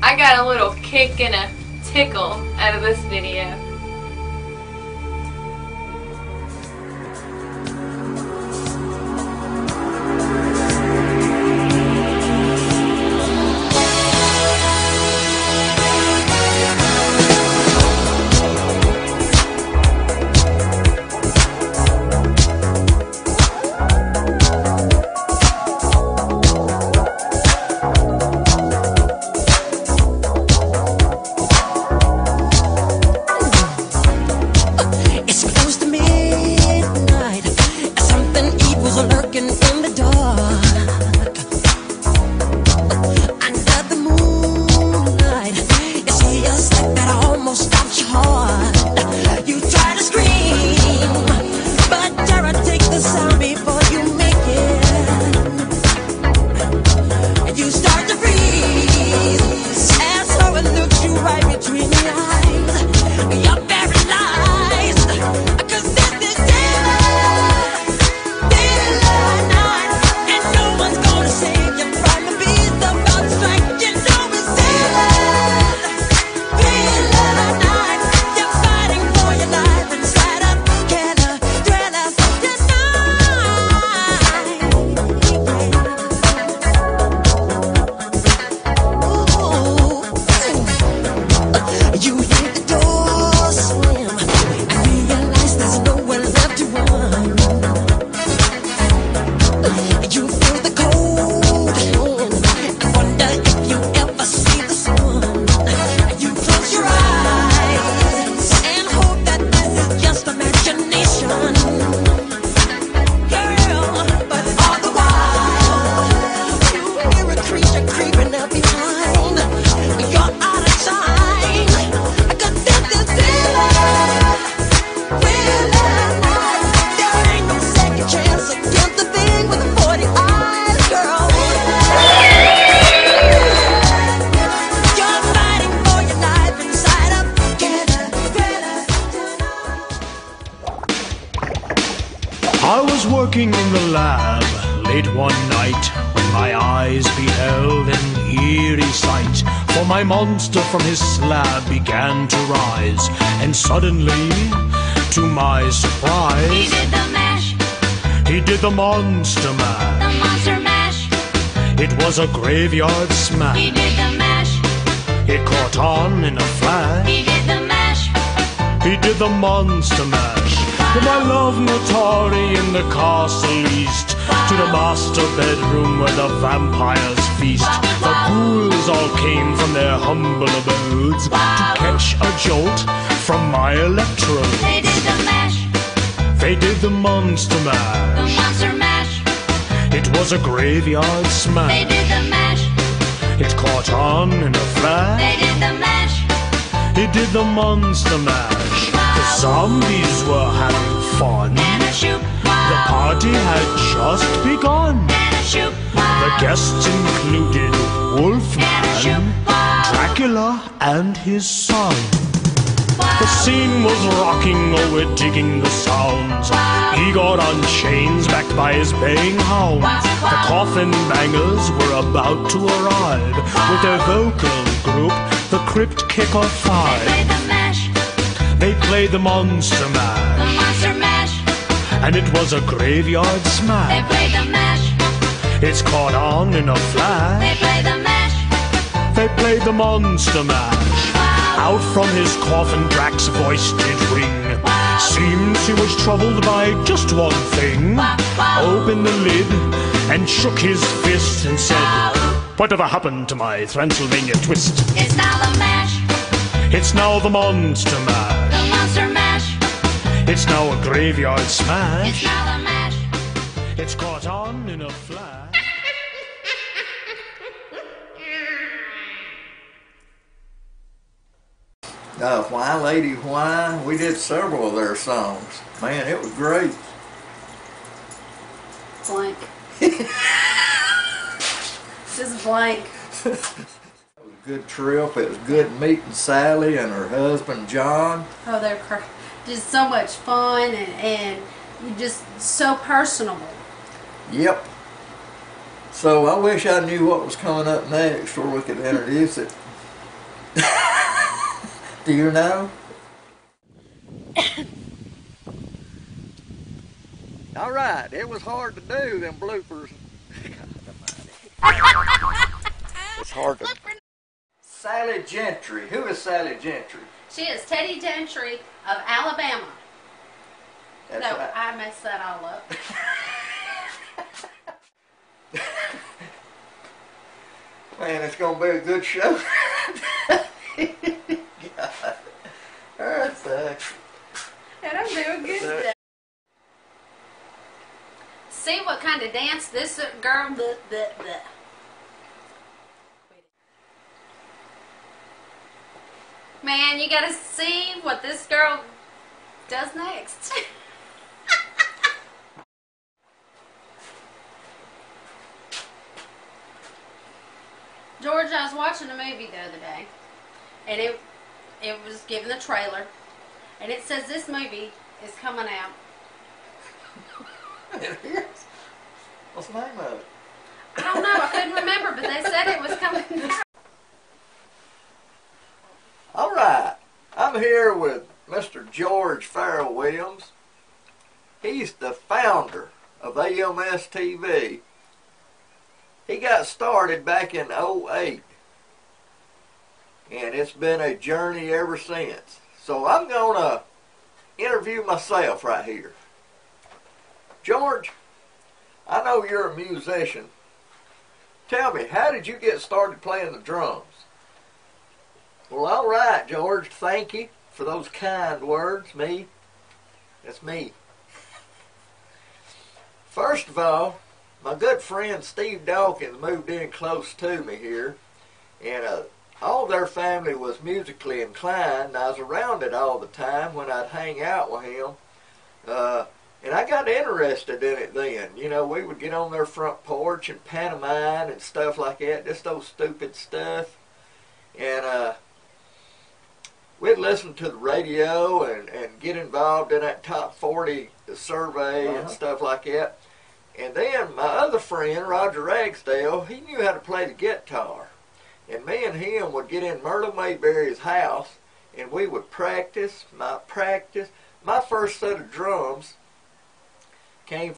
I got a little kick and a tickle out of this video. one night when my eyes beheld an eerie sight, for my monster from his slab began to rise, and suddenly, to my surprise, He did the mash, he did the monster mash. the monster mash. It was a graveyard smash. He did the mash, It caught on in a flash. he did the mash. He did the monster mash. From my love Natari in the castle east to the master bedroom where the vampires feast. The ghouls all came from their humble abodes to catch a jolt from my electrode. They did the mash, They did the monster the mash. monster mash. It was a graveyard They smash. did the mash, It caught on in a flash. they did the mash. He did the monster mash. The zombies were having fun. And a shoot, The party had just begun. and a shoot, The guests included Wolfman, Dracula, and his son. The scene was rocking, oh, we're digging the sounds. Igor on chains, backed by his baying hounds. The coffin bangers were about to arrive with their vocal group, the Crypt Kicker they Five. played the mash, They played the monster the mash, monster mash. and it was a graveyard They smash. played the mash, It's caught on in a they flash. played the mash. They played the monster mash. Out from his coffin Drax's voice did ring. Seems he was troubled by just one thing. Opened the lid and shook his fist and said, "Whatever happened to my Transylvania twist?" It's now the mash, It's now the monster the mash. monster mash. It's now a graveyard It's smash. now the mash. It's caught on in a flash. Why Lady Why, we did several of their songs. Man, it was great. Blank. Just blank. It was a good trip. It was good meeting Sally and her husband John. Oh, they're just so much fun and just so personable. Yep. So I wish I knew what was coming up next where we could introduce it. Do you know? All right, it was hard to do, them bloopers. It's hard to... Sally Gentry. Who is Sally Gentry? She is Teddy Gentry of Alabama. That's No, right. I messed that all up. Man, it's going to be a good show. God. That sucks. And I'm doing good today. See what kind of dance this girl Man, you gotta see what this girl does next. George, I was watching a movie the other day, and it was given the trailer, and it says this movie is coming out. It is. What's the name of it? I don't know, I couldn't remember, but they said it was coming out. All right, I'm here with Mr. George Farrell Williams. He's the founder of AlabamaMusicSceneTV. He got started back in '08, and it's been a journey ever since. So I'm going to interview myself right here. George, I know you're a musician. Tell me, how did you get started playing the drums? Well, all right, George, thank you for those kind words. Me, that's me. First of all, my good friend Steve Dawkins moved in close to me here, and all their family was musically inclined, and I was around it all the time when I'd hang out with him. And I got interested in it then. You know, we would get on their front porch and pantomime and stuff like that, just those stupid stuff. And we'd listen to the radio and get involved in that top 40 survey and stuff like that. And then my other friend, Roger Ragsdale, he knew how to play the guitar. And me and him would get in Myrtle Mayberry's house, and we would practice. My first set of drums came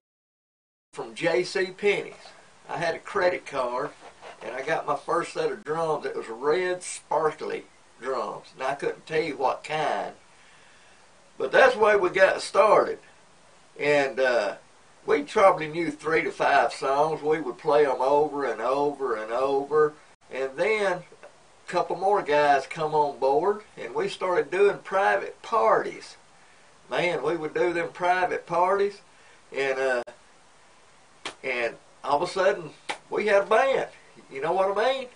from J.C. Penney's. I had a credit card, and I got my first set of drums. It was red, sparkly drums, and I couldn't tell you what kind. But that's the way we got started. And we probably knew 3 to 5 songs. We would play them over and over and over. And then a couple more guys come on board, and we started doing private parties. Man, we would do them private parties, and all of a sudden, we had a band. You know what I mean?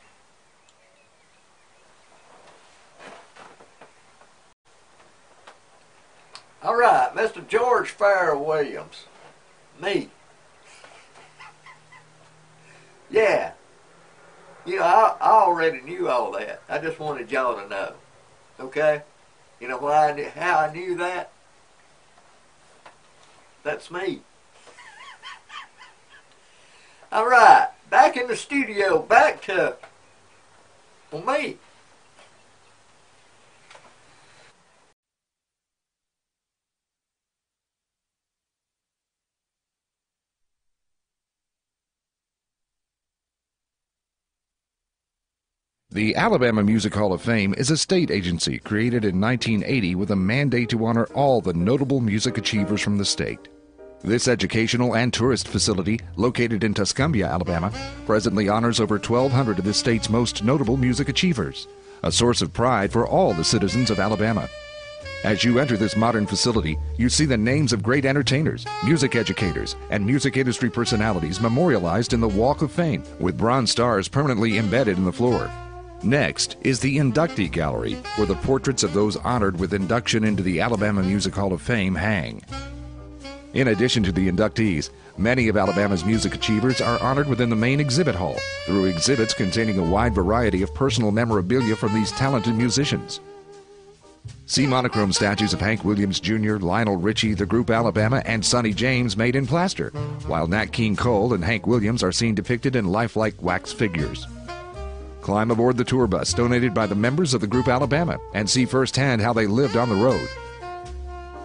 All right, Mr. George Farrell Williams. Me. Yeah. You know, I already knew all that. I just wanted y'all to know. Okay? You know how I knew that? That's me. All right, back in the studio, back to me. The Alabama Music Hall of Fame is a state agency created in 1980 with a mandate to honor all the notable music achievers from the state. This educational and tourist facility, located in Tuscumbia, Alabama, presently honors over 1,200 of the state's most notable music achievers, a source of pride for all the citizens of Alabama. As you enter this modern facility, you see the names of great entertainers, music educators, and music industry personalities memorialized in the Walk of Fame, with bronze stars permanently embedded in the floor. Next is the Inductee Gallery, where the portraits of those honored with induction into the Alabama Music Hall of Fame hang. In addition to the inductees, many of Alabama's music achievers are honored within the main exhibit hall through exhibits containing a wide variety of personal memorabilia from these talented musicians. See monochrome statues of Hank Williams Jr., Lionel Richie, the group Alabama, and Sonny James made in plaster, while Nat King Cole and Hank Williams are seen depicted in lifelike wax figures. Climb aboard the tour bus donated by the members of the group Alabama and see firsthand how they lived on the road.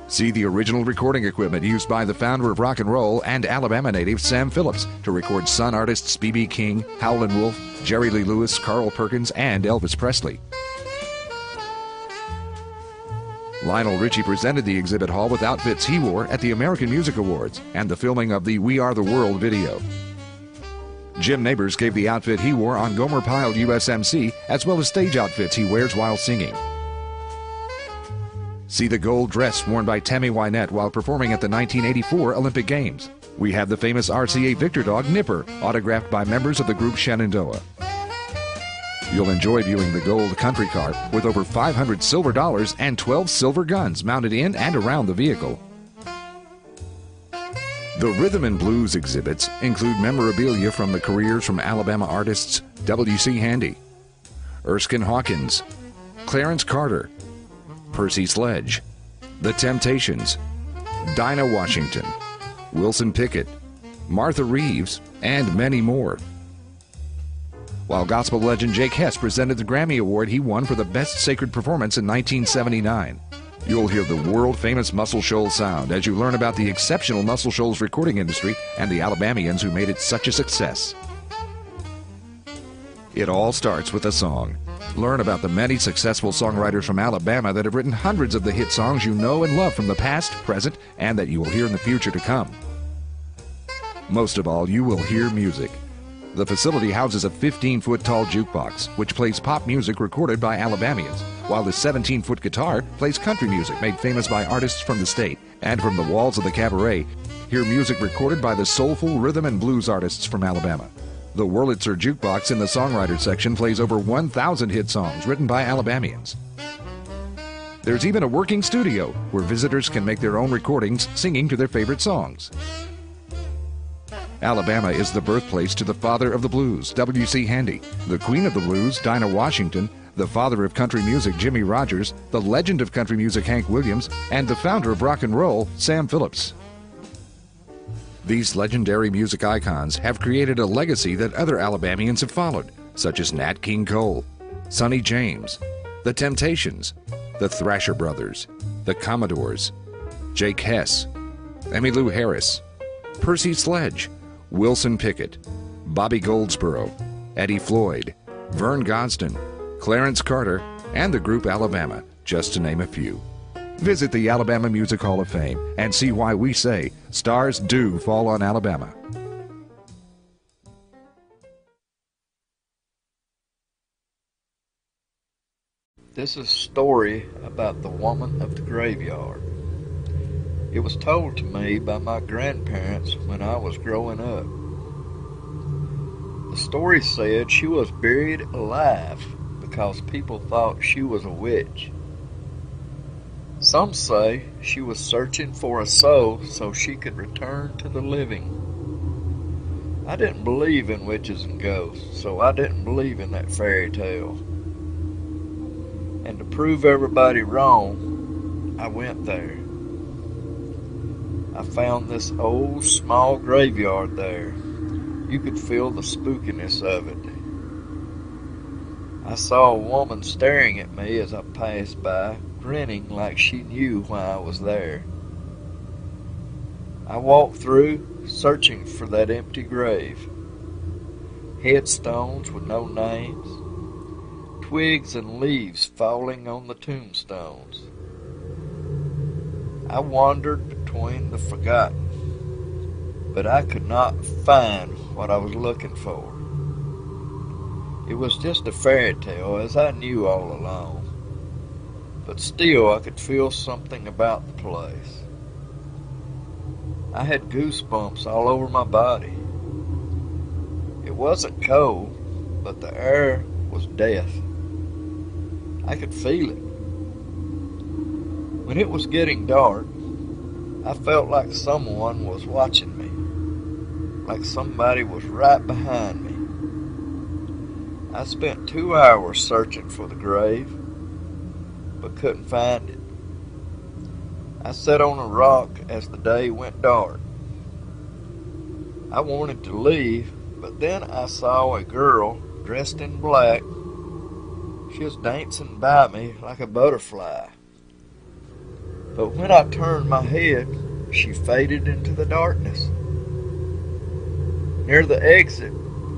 See the original recording equipment used by the founder of rock and roll and Alabama native Sam Phillips to record Sun artists B.B. King, Howlin' Wolf, Jerry Lee Lewis, Carl Perkins, and Elvis Presley. Lionel Richie presented the exhibit hall with outfits he wore at the American Music Awards and the filming of the We Are the World video. Jim Nabors gave the outfit he wore on Gomer Pyle USMC, as well as stage outfits he wears while singing. See the gold dress worn by Tammy Wynette while performing at the 1984 Olympic Games. We have the famous RCA Victor dog Nipper, autographed by members of the group Shenandoah. You'll enjoy viewing the gold country car with over 500 silver dollars and 12 silver guns mounted in and around the vehicle. The Rhythm and Blues exhibits include memorabilia from the careers from Alabama artists W.C. Handy, Erskine Hawkins, Clarence Carter, Percy Sledge, The Temptations, Dinah Washington, Wilson Pickett, Martha Reeves, and many more. While gospel legend Jake Hess presented the Grammy Award he won for the Best Sacred Performance in 1979. You'll hear the world-famous Muscle Shoals sound as you learn about the exceptional Muscle Shoals recording industry and the Alabamians who made it such a success. It all starts with a song. Learn about the many successful songwriters from Alabama that have written hundreds of the hit songs you know and love from the past, present, and that you will hear in the future to come. Most of all, you will hear music. The facility houses a 15-foot tall jukebox, which plays pop music recorded by Alabamians, while the 17-foot guitar plays country music made famous by artists from the state. And from the walls of the cabaret, hear music recorded by the soulful rhythm and blues artists from Alabama. The Wurlitzer jukebox in the songwriter section plays over 1,000 hit songs written by Alabamians. There's even a working studio where visitors can make their own recordings singing to their favorite songs. Alabama is the birthplace to the father of the blues, W.C. Handy, the queen of the blues, Dinah Washington, the father of country music, Jimmy Rogers, the legend of country music, Hank Williams, and the founder of rock and roll, Sam Phillips. These legendary music icons have created a legacy that other Alabamians have followed, such as Nat King Cole, Sonny James, The Temptations, the Thrasher Brothers, the Commodores, Jake Hess, Emmylou Harris, Percy Sledge, Wilson Pickett, Bobby Goldsboro, Eddie Floyd, Vern Gosdin, Clarence Carter, and the group Alabama, just to name a few. Visit the Alabama Music Hall of Fame and see why we say stars do fall on Alabama. This is a story about the woman of the graveyard. It was told to me by my grandparents when I was growing up. The story said she was buried alive because people thought she was a witch. Some say she was searching for a soul so she could return to the living. I didn't believe in witches and ghosts, so I didn't believe in that fairy tale. And to prove everybody wrong, I went there. I found this old, small graveyard there. You could feel the spookiness of it. I saw a woman staring at me as I passed by, grinning like she knew why I was there. I walked through, searching for that empty grave. Headstones with no names, twigs and leaves falling on the tombstones. I wandered between the forgotten, but I could not find what I was looking for. It was just a fairy tale, as I knew all along, but still I could feel something about the place. I had goosebumps all over my body. It wasn't cold, but the air was death. I could feel it. When it was getting dark, I felt like someone was watching me, like somebody was right behind me. I spent 2 hours searching for the grave, but couldn't find it. I sat on a rock as the day went dark. I wanted to leave, but then I saw a girl dressed in black. She was dancing by me like a butterfly. But when I turned my head, she faded into the darkness. Near the exit,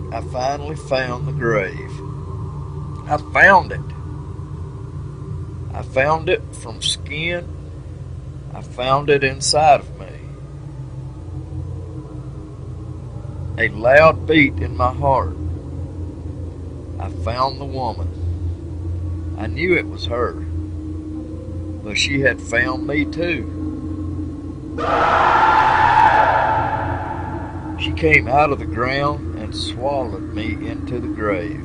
I finally found the grave. I found it. I found it from skin. I found it inside of me. A loud beat in my heart. I found the woman. I knew it was her, but she had found me too. She came out of the ground and swallowed me into the grave.